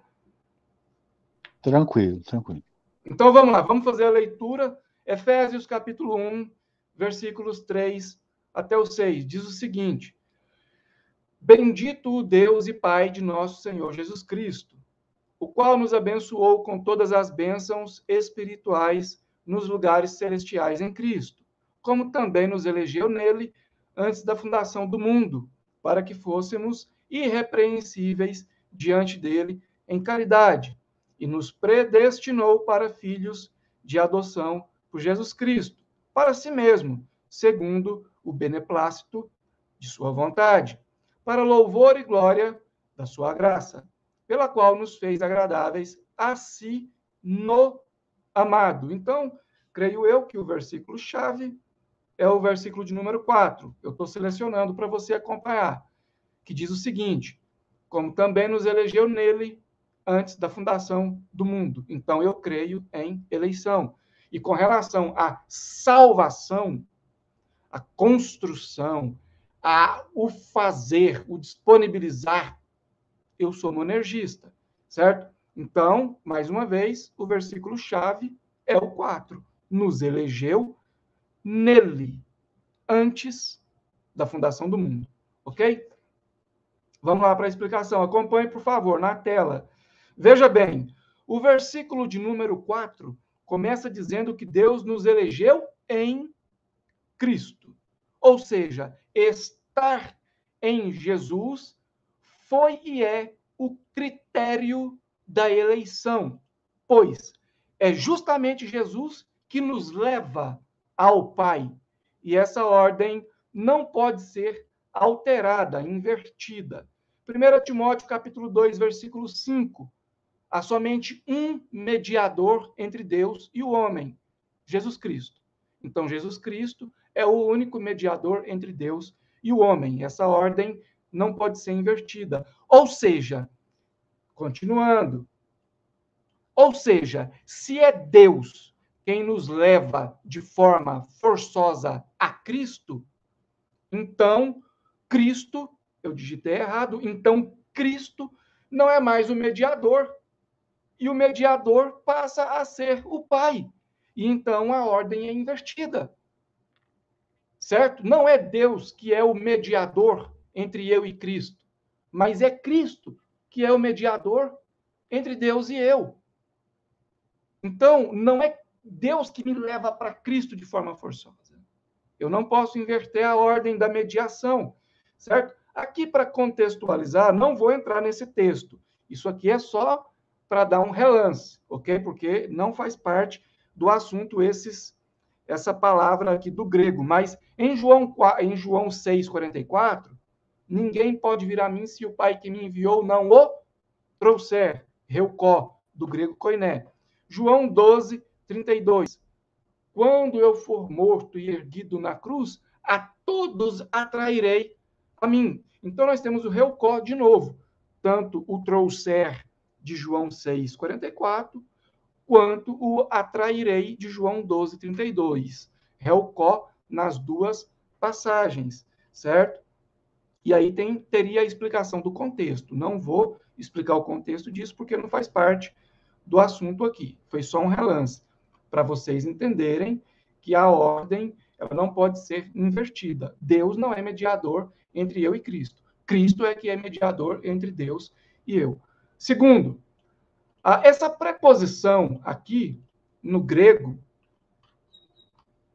Tranquilo, tranquilo. Então vamos lá, vamos fazer a leitura. Efésios capítulo 1, versículos 3 até o 6. Diz o seguinte: Bendito o Deus e Pai de nosso Senhor Jesus Cristo, o qual nos abençoou com todas as bênçãos espirituais nos lugares celestiais em Cristo, como também nos elegeu nele antes da fundação do mundo, para que fôssemos irrepreensíveis diante dele em caridade, e nos predestinou para filhos de adoção por Jesus Cristo, para si mesmo, segundo o beneplácito de sua vontade, para louvor e glória da sua graça, pela qual nos fez agradáveis a si no amado. Então, creio eu que o versículo-chave é o versículo de número 4. Eu estou selecionando para você acompanhar, que diz o seguinte: como também nos elegeu nele antes da fundação do mundo. Então, eu creio em eleição. E com relação à salvação, a construção, o fazer, o disponibilizar, eu sou monergista, certo? Então, mais uma vez, o versículo-chave é o 4. Nos elegeu nele, antes da fundação do mundo, ok? Vamos lá para a explicação. Acompanhe, por favor, na tela. Veja bem, o versículo de número 4 começa dizendo que Deus nos elegeu em Cristo. Ou seja, estar em Jesus foi e é o critério da eleição, pois é justamente Jesus que nos leva ao Pai. E essa ordem não pode ser alterada, invertida. 1 Timóteo capítulo 2, versículo 5. Há somente um mediador entre Deus e o homem, Jesus Cristo. Então, Jesus Cristo é o único mediador entre Deus e o homem. Essa ordem não pode ser invertida. Ou seja, continuando, ou seja, se é Deus quem nos leva de forma forçosa a Cristo, então Cristo, eu digitei errado, então Cristo não é mais o mediador, e o mediador passa a ser o Pai. E então a ordem é invertida. Certo? Não é Deus que é o mediador entre eu e Cristo, mas é Cristo que é o mediador entre Deus e eu. Então, não é Deus que me leva para Cristo de forma forçosa. Eu não posso inverter a ordem da mediação, certo? Aqui, para contextualizar, não vou entrar nesse texto. Isso aqui é só para dar um relance, ok? Porque não faz parte do assunto essa palavra aqui do grego. Mas em João 6,44, ninguém pode vir a mim se o Pai que me enviou não o trouxer. Reucó, do grego koiné. João 12:32. Quando eu for morto e erguido na cruz, a todos atrairei a mim. Então nós temos o reucó de novo. Tanto o trouxer de João 6,44, quanto o atrairei de João 12:32. Reucó nas duas passagens, certo? E aí teria a explicação do contexto. Não vou explicar o contexto disso, porque não faz parte do assunto aqui. Foi só um relance, para vocês entenderem que a ordem ela não pode ser invertida. Deus não é mediador entre eu e Cristo. Cristo é que é mediador entre Deus e eu. Segundo, essa preposição aqui, no grego,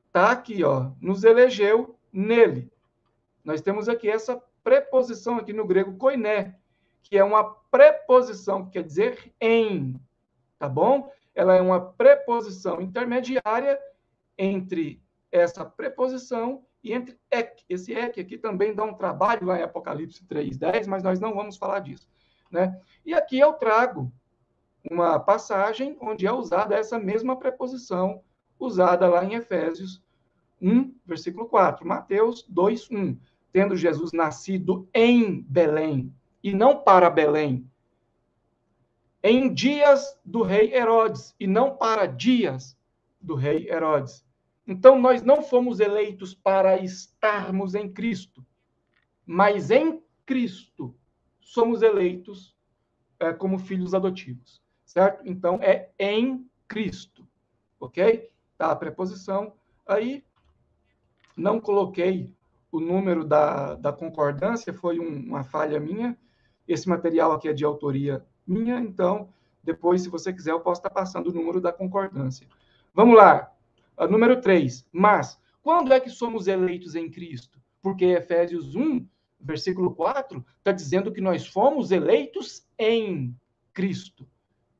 está aqui, ó, nos elegeu nele. Nós temos aqui essa preposição aqui no grego, koiné, que é uma preposição que quer dizer em, tá bom? Ela é uma preposição intermediária entre essa preposição e entre ek. Esse ek aqui também dá um trabalho lá em Apocalipse 3:10, mas nós não vamos falar disso, né? E aqui eu trago uma passagem onde é usada essa mesma preposição, usada lá em Efésios 1, versículo 4. Mateus 2:1. Tendo Jesus nascido em Belém, e não para Belém, em dias do rei Herodes, e não para dias do rei Herodes. Então, nós não fomos eleitos para estarmos em Cristo, mas em Cristo somos eleitos como filhos adotivos, certo? Então, é em Cristo, ok? Tá, a preposição aí, não coloquei o número da concordância, foi uma falha minha. Esse material aqui é de autoria minha, então, depois, se você quiser, eu posso estar passando o número da concordância. Vamos lá. Número 3. Mas, quando é que somos eleitos em Cristo? Porque Efésios 1, versículo 4, está dizendo que nós fomos eleitos em Cristo.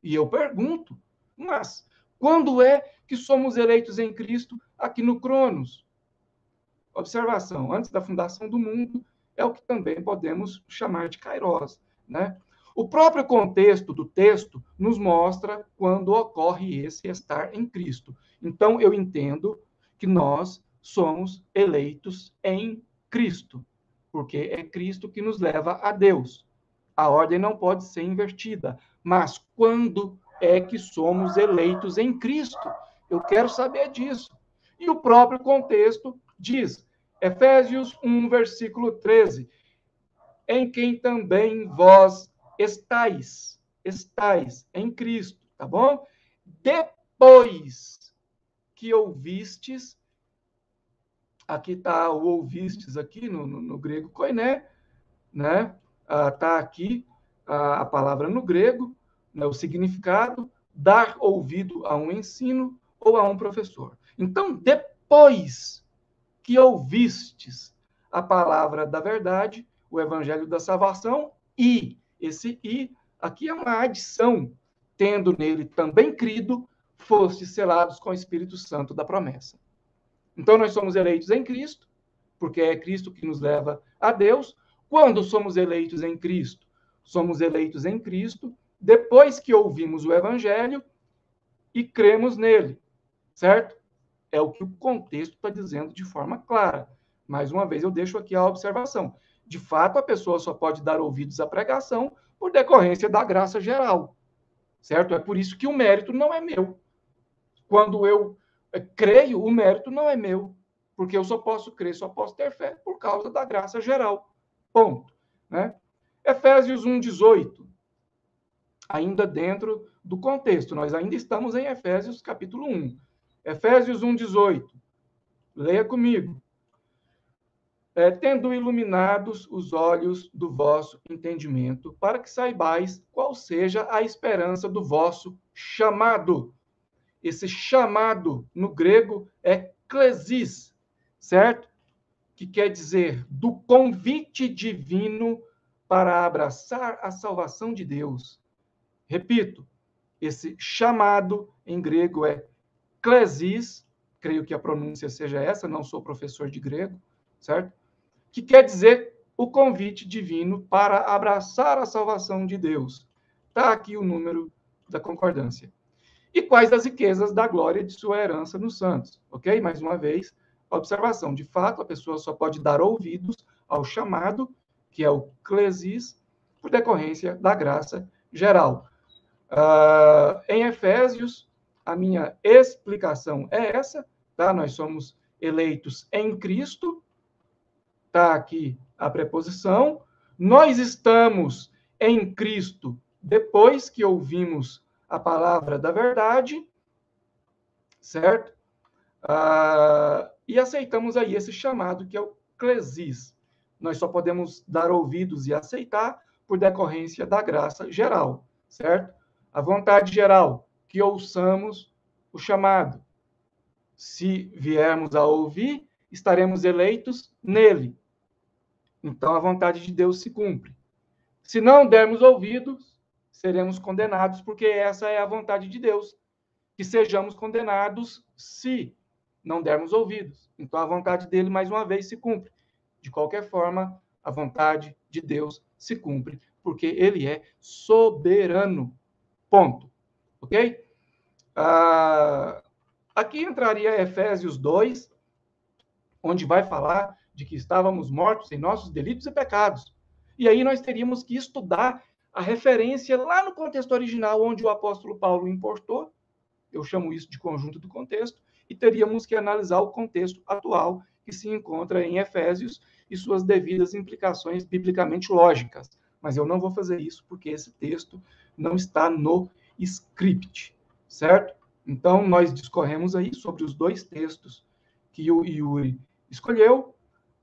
E eu pergunto, mas, quando é que somos eleitos em Cristo aqui no Cronos? Observação, antes da fundação do mundo, é o que também podemos chamar de kairos, né? O próprio contexto do texto nos mostra quando ocorre esse estar em Cristo. Então, eu entendo que nós somos eleitos em Cristo, porque é Cristo que nos leva a Deus. A ordem não pode ser invertida, mas quando é que somos eleitos em Cristo? Eu quero saber disso. E o próprio contexto diz, Efésios 1, versículo 13, em quem também vós estáis em Cristo, tá bom? Depois que ouvistes, aqui está o ouvistes aqui no grego koiné, né? Tá aqui a palavra no grego, né? O significado, dar ouvido a um ensino ou a um professor. Então, depois que ouvistes a palavra da verdade, o evangelho da salvação, e esse "e" aqui é uma adição, tendo nele também crido, fostes selados com o Espírito Santo da promessa. Então, nós somos eleitos em Cristo, porque é Cristo que nos leva a Deus. Quando somos eleitos em Cristo? Somos eleitos em Cristo depois que ouvimos o evangelho e cremos nele, certo? É o que o contexto está dizendo de forma clara. Mais uma vez, eu deixo aqui a observação. De fato, a pessoa só pode dar ouvidos à pregação por decorrência da graça geral, certo? É por isso que o mérito não é meu. Quando eu creio, o mérito não é meu, porque eu só posso crer, só posso ter fé por causa da graça geral. Ponto. Né? Efésios 1:18. Ainda dentro do contexto, nós ainda estamos em Efésios capítulo 1. Efésios 1:18. Leia comigo. Tendo iluminados os olhos do vosso entendimento, para que saibais qual seja a esperança do vosso chamado. Esse chamado, no grego, é klesis, certo? Que quer dizer do convite divino para abraçar a salvação de Deus. Repito, esse chamado em grego é klesis, creio que a pronúncia seja essa, não sou professor de grego, certo? Que quer dizer o convite divino para abraçar a salvação de Deus. Está aqui o número da concordância. E quais as riquezas da glória de sua herança nos santos, ok? Mais uma vez, observação. De fato, a pessoa só pode dar ouvidos ao chamado, que é o klesis, por decorrência da graça geral. Em Efésios, a minha explicação é essa, tá? Nós somos eleitos em Cristo, está aqui a preposição. Nós estamos em Cristo depois que ouvimos a palavra da verdade, certo? E aceitamos aí esse chamado que é o clesis. Nós só podemos dar ouvidos e aceitar por decorrência da graça geral, certo? A vontade geral, que ouçamos o chamado. Se viermos a ouvir, estaremos eleitos nele. Então a vontade de Deus se cumpre. Se não dermos ouvidos, seremos condenados, porque essa é a vontade de Deus, que sejamos condenados se não dermos ouvidos. Então a vontade dele, mais uma vez, se cumpre. De qualquer forma, a vontade de Deus se cumpre, porque ele é soberano. Ponto. Ok? Aqui entraria Efésios 2, onde vai falar de que estávamos mortos em nossos delitos e pecados. E aí nós teríamos que estudar a referência lá no contexto original, onde o apóstolo Paulo importou. Eu chamo isso de conjunto do contexto, e teríamos que analisar o contexto atual que se encontra em Efésios e suas devidas implicações biblicamente lógicas. Mas eu não vou fazer isso porque esse texto não está no script, certo? Então, nós discorremos aí sobre os dois textos que o Yuri escolheu.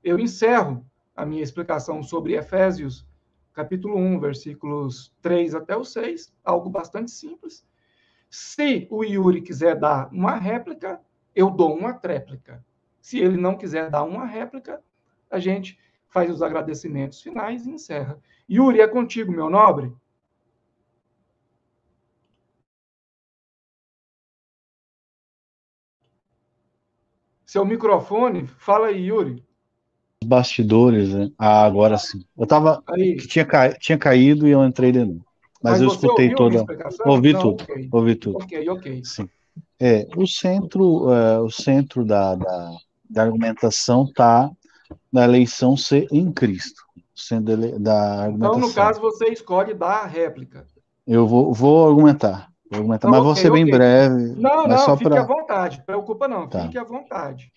Eu encerro a minha explicação sobre Efésios, capítulo 1, versículos 3 até o 6, algo bastante simples. Se o Yuri quiser dar uma réplica, eu dou uma tréplica. Se ele não quiser dar uma réplica, a gente faz os agradecimentos finais e encerra. Yuri, é contigo, meu nobre. Seu microfone, fala aí, Yuri. Os bastidores, né? Agora sim. Eu tava. Aí. Que tinha caído e eu entrei de novo. Mas eu você escutei ouviu a minha toda. explicação? Ouvi Não, tudo. ok. Ouvi tudo. Ok. Sim. O centro da argumentação está na eleição ser em Cristo. Da argumentação. Então, no caso, você escolhe dar a réplica. Eu vou argumentar. Então, mas vou ser bem breve. Não, fique à vontade. Preocupa não, tá. Fique à vontade.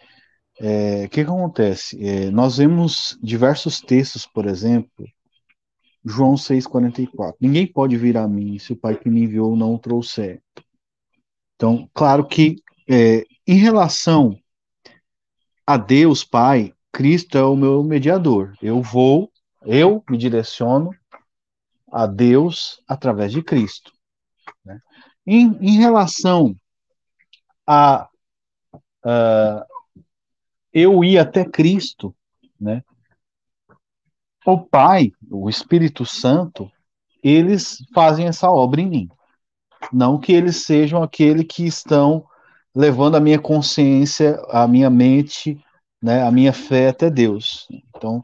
O que acontece? Nós vemos diversos textos, por exemplo, João 6,44. Ninguém pode vir a mim se o Pai que me enviou não o trouxer. Então, claro que em relação a Deus Pai, Cristo é o meu mediador. Eu me direciono a Deus através de Cristo. Né? Em relação a eu ir até Cristo, né? O Pai, o Espírito Santo, eles fazem essa obra em mim. Não que eles sejam aquele que estão levando a minha consciência, a minha mente, né, a minha fé até Deus. Então,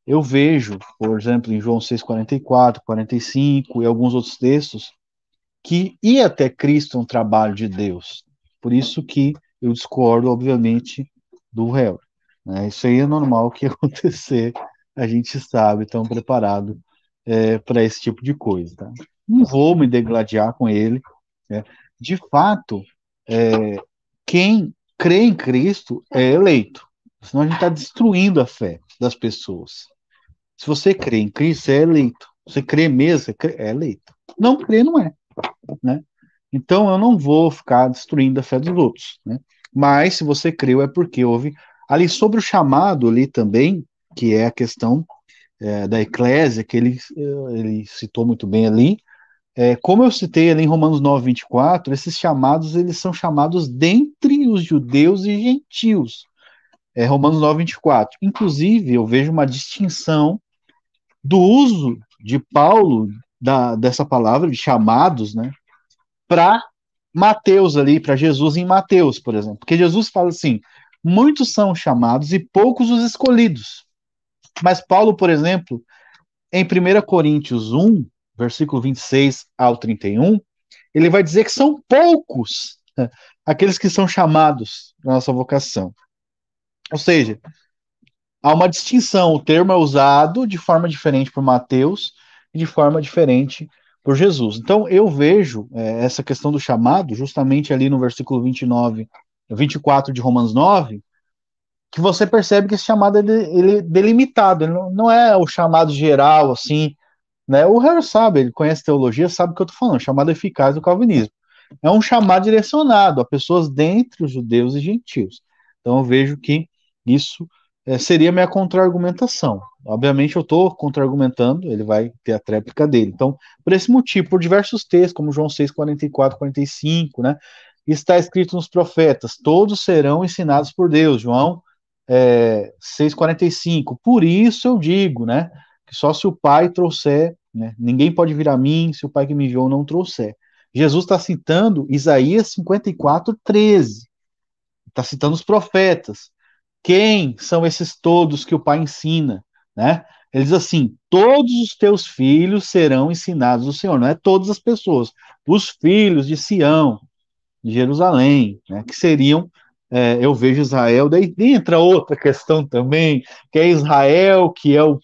eu vejo, por exemplo, em João 6,44, 45 e alguns outros textos, que ir até Cristo é um trabalho de Deus. Por isso que eu discordo, obviamente, do réu. Né? Isso aí é normal que acontecer, a gente sabe, estão preparados para esse tipo de coisa. Tá? Não vou me degladiar com ele. Né? De fato, quem crê em Cristo é eleito. Senão a gente está destruindo a fé das pessoas. Se você crê em Cristo, você é eleito. Você crê mesmo, é eleito. Não crê, não é. Né? Então eu não vou ficar destruindo a fé dos outros. Né? Mas se você creu, é porque houve. Ali sobre o chamado ali também, que é a questão da eclésia, que ele citou muito bem ali. Como eu citei ali em Romanos 9, 24, esses chamados, eles são chamados dentre os judeus e gentios. Romanos 9, 24. Inclusive, eu vejo uma distinção do uso de Paulo dessa palavra, de chamados, né, para Mateus ali, para Jesus em Mateus, por exemplo. Porque Jesus fala assim, muitos são chamados e poucos os escolhidos. Mas Paulo, por exemplo, em 1 Coríntios 1, versículo 26 ao 31, ele vai dizer que são poucos aqueles que são chamados na nossa vocação. Ou seja, há uma distinção, o termo é usado de forma diferente por Mateus e de forma diferente por Jesus. Então, eu vejo essa questão do chamado, justamente ali no versículo 24 de Romanos 9, que você percebe que esse chamado ele é delimitado, ele não é o chamado geral, assim, né? O Harry sabe, ele conhece teologia, sabe o que eu estou falando, chamado eficaz do calvinismo. É um chamado direcionado a pessoas dentre os judeus e gentios. Então eu vejo que isso seria minha contra-argumentação. Obviamente eu estou contra-argumentando, ele vai ter a tréplica dele. Então, por esse motivo, por diversos textos, como João 6, 44, 45, né? Está escrito nos profetas, todos serão ensinados por Deus. João 6,45. Por isso eu digo, né? Que só se o Pai trouxer, né? Ninguém pode vir a mim se o Pai que me enviou não trouxer. Jesus está citando Isaías 54:13. Está citando os profetas. Quem são esses todos que o Pai ensina, né? Ele diz assim: todos os teus filhos serão ensinados do Senhor. Não é todas as pessoas. Os filhos de Sião, de Jerusalém, né? Que seriam, eu vejo Israel. Daí entra outra questão também, que é Israel, que é o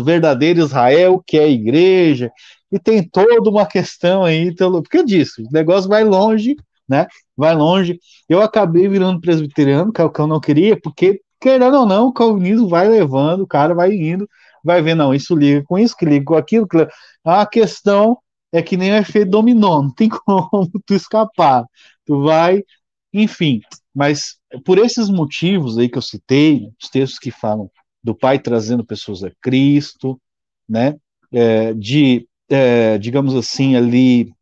verdadeiro Israel, que é a igreja. E tem toda uma questão aí, porque eu disse, o negócio vai longe, né? Vai longe. Eu acabei virando presbiteriano, que é o que eu não queria, porque, querendo ou não, o calvinismo vai levando, o cara vai indo, vai ver, não, isso liga com isso, que liga com aquilo. A questão é que nem o efeito dominó, não tem como tu escapar. Tu vai, enfim. Mas por esses motivos aí que eu citei, os textos que falam do Pai trazendo pessoas a Cristo, né? Digamos assim, ali,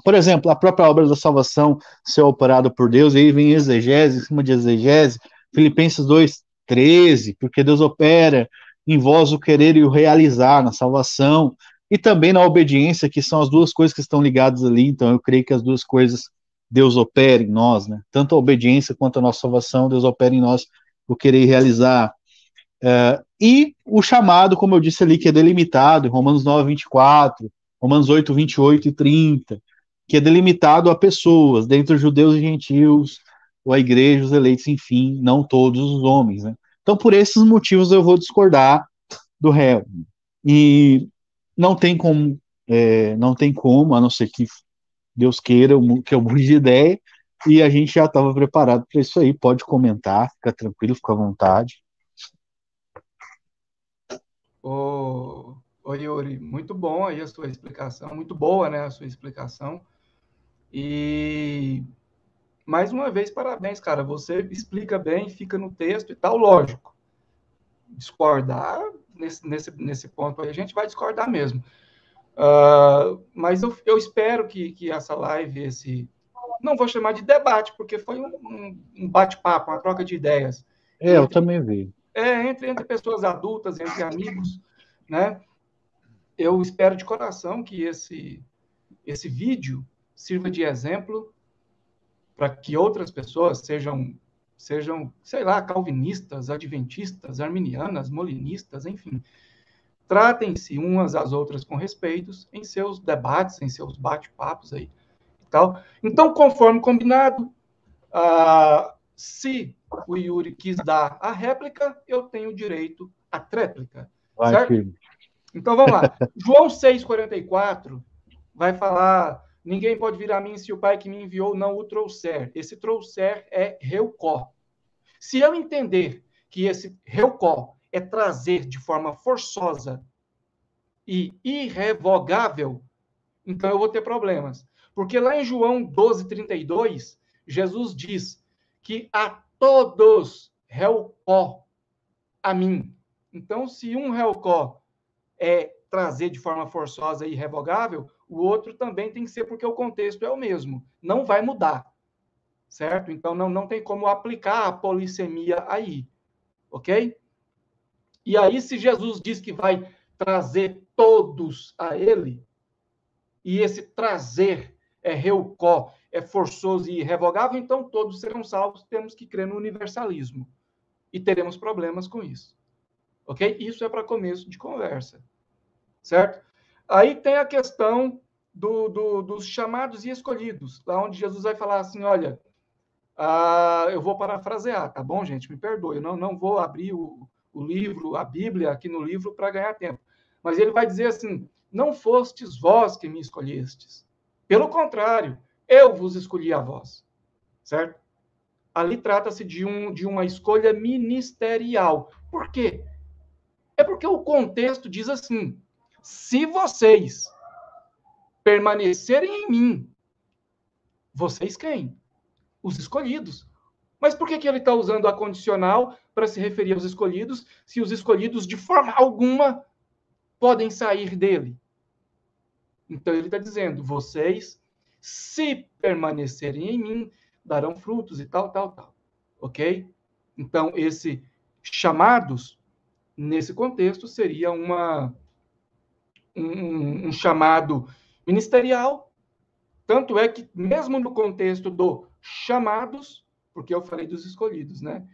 por exemplo, a própria obra da salvação ser operada por Deus, aí vem exegese, em cima de exegese, Filipenses 2:13, porque Deus opera em vós o querer e o realizar na salvação, e também na obediência, que são as duas coisas que estão ligadas ali, então eu creio que as duas coisas Deus opera em nós, né? Tanto a obediência quanto a nossa salvação, Deus opera em nós o querer e realizar. E o chamado, como eu disse ali, que é delimitado, em Romanos 9:24, Romanos 8:28 e 30, que é delimitado a pessoas, dentre os judeus e gentios, ou a igreja, os eleitos, enfim, não todos os homens, né? Então, por esses motivos, eu vou discordar do réu. E não tem como, não tem como, a não ser que Deus queira que eu mude de ideia, e a gente já estava preparado para isso aí. Pode comentar, fica tranquilo, fica à vontade. Ô Yuri, muito bom aí a sua explicação, muito boa, né, a sua explicação. E mais uma vez, parabéns, cara. Você explica bem, fica no texto e tal, lógico. Discordar nesse ponto aí, a gente vai discordar mesmo. Mas eu espero que essa live, não vou chamar de debate, porque foi um bate-papo, uma troca de ideias. Eu também vi. Entre pessoas adultas, entre amigos, né? Eu espero de coração que esse vídeo sirva de exemplo para que outras pessoas sejam, sei lá, calvinistas, adventistas, arminianas, molinistas, enfim, tratem-se umas às outras com respeito em seus debates, em seus bate-papos aí e tal. Então, conforme combinado, se o Yuri quis dar a réplica, eu tenho direito à tréplica, Vai, certo? filho. Então, vamos lá. João 6,44 vai falar: ninguém pode vir a mim se o Pai que me enviou não o trouxer. Esse trouxer é reucó. Se eu entender que esse reucó é trazer de forma forçosa e irrevogável, então eu vou ter problemas. Porque lá em João 12:32, Jesus diz que a todos reucó a mim. Então, se um reucó é trazer de forma forçosa e irrevogável, o outro também tem que ser, porque o contexto é o mesmo. Não vai mudar, certo? Então, não tem como aplicar a polissemia aí, ok? E aí, se Jesus diz que vai trazer todos a ele, e esse trazer é reucó, é forçoso e irrevogável, então todos serão salvos, temos que crer no universalismo. E teremos problemas com isso. Ok? Isso é para começo de conversa. Certo? Aí tem a questão dos chamados e escolhidos, lá onde Jesus vai falar assim, olha, eu vou parafrasear, tá bom, gente? Me perdoe, eu não vou abrir o livro, a Bíblia aqui no livro para ganhar tempo. Mas ele vai dizer assim, não fostes vós que me escolhestes. Pelo contrário, eu vos escolhi a vós. Certo? Ali trata-se de uma escolha ministerial. Por quê? É porque o contexto diz assim: se vocês permanecerem em mim, vocês quem? Os escolhidos. Mas por que ele está usando a condicional para se referir aos escolhidos, se os escolhidos, de forma alguma, podem sair dele? Então, ele está dizendo, vocês, se permanecerem em mim, darão frutos e tal, tal, tal. Ok? Então, esse chamados, nesse contexto, seria um chamado ministerial. Tanto é que, mesmo no contexto do chamados, porque eu falei dos escolhidos, né?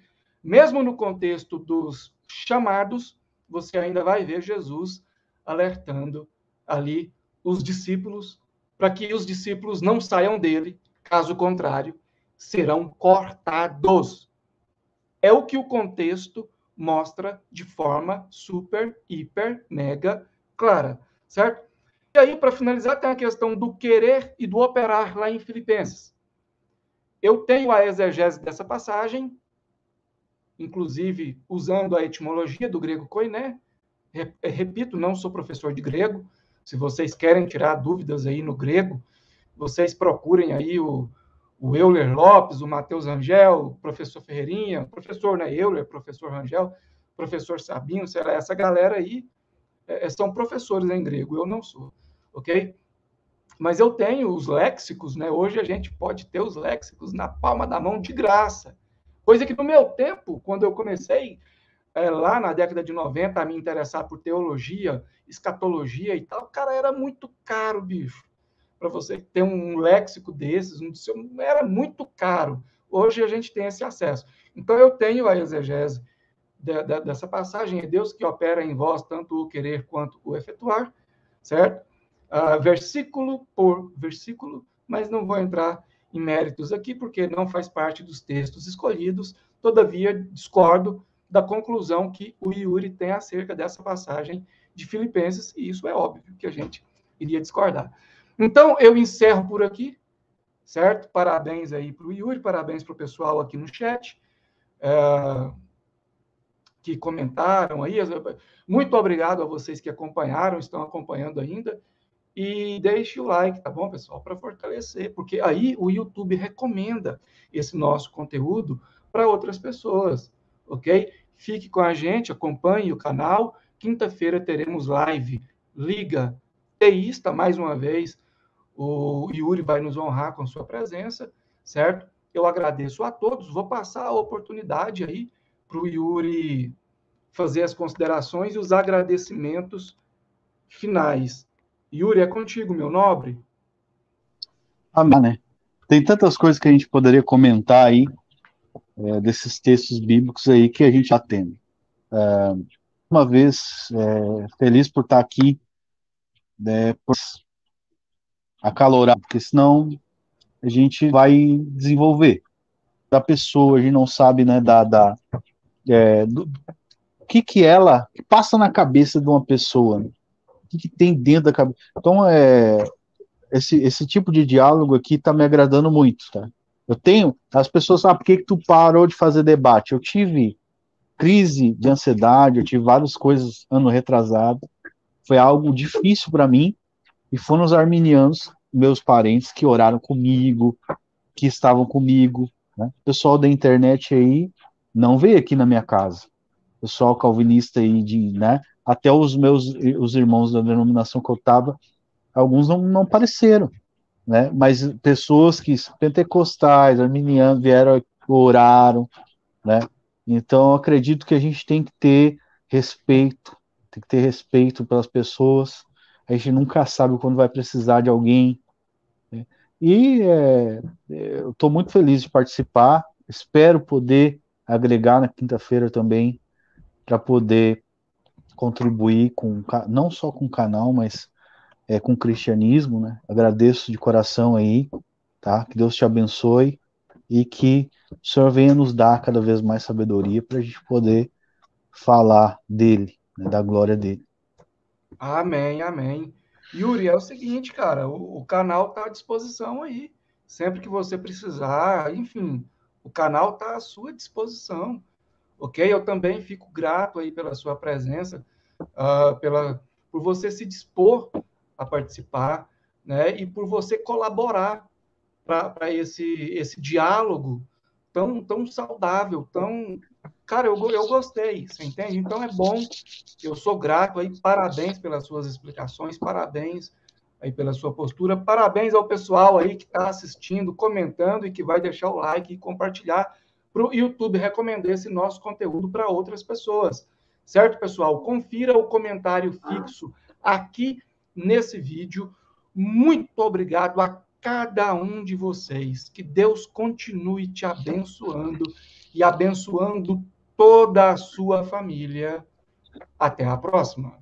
Mesmo no contexto dos chamados, você ainda vai ver Jesus alertando ali os discípulos, para que os discípulos não saiam dele, caso contrário, serão cortados. É o que o contexto mostra de forma super, hiper, mega clara, certo? E aí, para finalizar, tem a questão do querer e do operar lá em Filipenses. Eu tenho a exegese dessa passagem, inclusive usando a etimologia do grego koiné. Repito, não sou professor de grego. Se vocês querem tirar dúvidas aí no grego, vocês procurem aí o Euler Lopes, o Matheus Rangel, o professor Ferreirinha, professor, né, Euler, professor Rangel, professor Sabino, sei lá, essa galera aí são professores em grego, eu não sou, ok? Mas eu tenho os léxicos, né? Hoje a gente pode ter os léxicos na palma da mão de graça. Coisa que no meu tempo, quando eu comecei lá na década de 90 a me interessar por teologia, escatologia e tal, cara, era muito caro, bicho. Para você ter um léxico desses, era muito caro. Hoje a gente tem esse acesso. Então eu tenho a exegese dessa passagem, é Deus que opera em vós tanto o querer quanto o efetuar, certo? Versículo por versículo, mas não vou entrar em méritos aqui, porque não faz parte dos textos escolhidos. Todavia, discordo da conclusão que o Yuri tem acerca dessa passagem de Filipenses, e isso é óbvio que a gente iria discordar. Então, eu encerro por aqui, certo? Parabéns aí para o Yuri, parabéns para o pessoal aqui no chat, que comentaram aí. Muito obrigado a vocês que acompanharam, estão acompanhando ainda. E deixe o like, tá bom, pessoal? Para fortalecer, porque aí o YouTube recomenda esse nosso conteúdo para outras pessoas, ok? Fique com a gente, acompanhe o canal. Quinta-feira teremos live Liga Teísta, mais uma vez. O Yuri vai nos honrar com sua presença, certo? Eu agradeço a todos. Vou passar a oportunidade aí para o Yuri fazer as considerações e os agradecimentos finais. Yuri, é contigo, meu nobre. Amém, né? Tem tantas coisas que a gente poderia comentar aí, desses textos bíblicos aí que a gente já tem. Uma vez, feliz por estar aqui, né, por acalorar, porque senão a gente vai desenvolver. Da pessoa, a gente não sabe, né, o que ela que passa na cabeça de uma pessoa, né? O que tem dentro da cabeça. Então, esse tipo de diálogo aqui está me agradando muito, tá? Eu tenho, as pessoas sabem por que tu parou de fazer debate. Eu tive crise de ansiedade, eu tive várias coisas ano retrasado. Foi algo difícil para mim, e foram os arminianos, meus parentes, que oraram comigo, que estavam comigo, né? O pessoal da internet aí não veio aqui na minha casa. O pessoal calvinista aí, né? Até os irmãos da denominação que eu estava, alguns não apareceram, né? Mas pessoas que pentecostais, arminianos, vieram, oraram, né? Então, eu acredito que a gente tem que ter respeito pelas pessoas. A gente nunca sabe quando vai precisar de alguém, né? E eu estou muito feliz de participar. Espero poder agregar na quinta-feira também, para poder contribuir não só com o canal, mas com o cristianismo, né? Agradeço de coração aí, tá? Que Deus te abençoe e que o Senhor venha nos dar cada vez mais sabedoria para a gente poder falar dele, né? Da glória dele. Amém, amém. Yuri, é o seguinte, cara, o canal está à disposição aí. Sempre que você precisar, enfim, O canal está à sua disposição, ok? Eu também fico grato aí pela sua presença, por você se dispor a participar, né? E por você colaborar para esse diálogo tão saudável, tão... Cara, eu gostei, você entende? Então é bom, eu sou grato aí, parabéns pelas suas explicações, parabéns aí pela sua postura, parabéns ao pessoal aí que está assistindo, comentando e que vai deixar o like e compartilhar para o YouTube recomendar esse nosso conteúdo para outras pessoas. Certo, pessoal? Confira o comentário fixo aqui nesse vídeo. Muito obrigado a cada um de vocês. Que Deus continue te abençoando e abençoando toda a sua família. Até a próxima.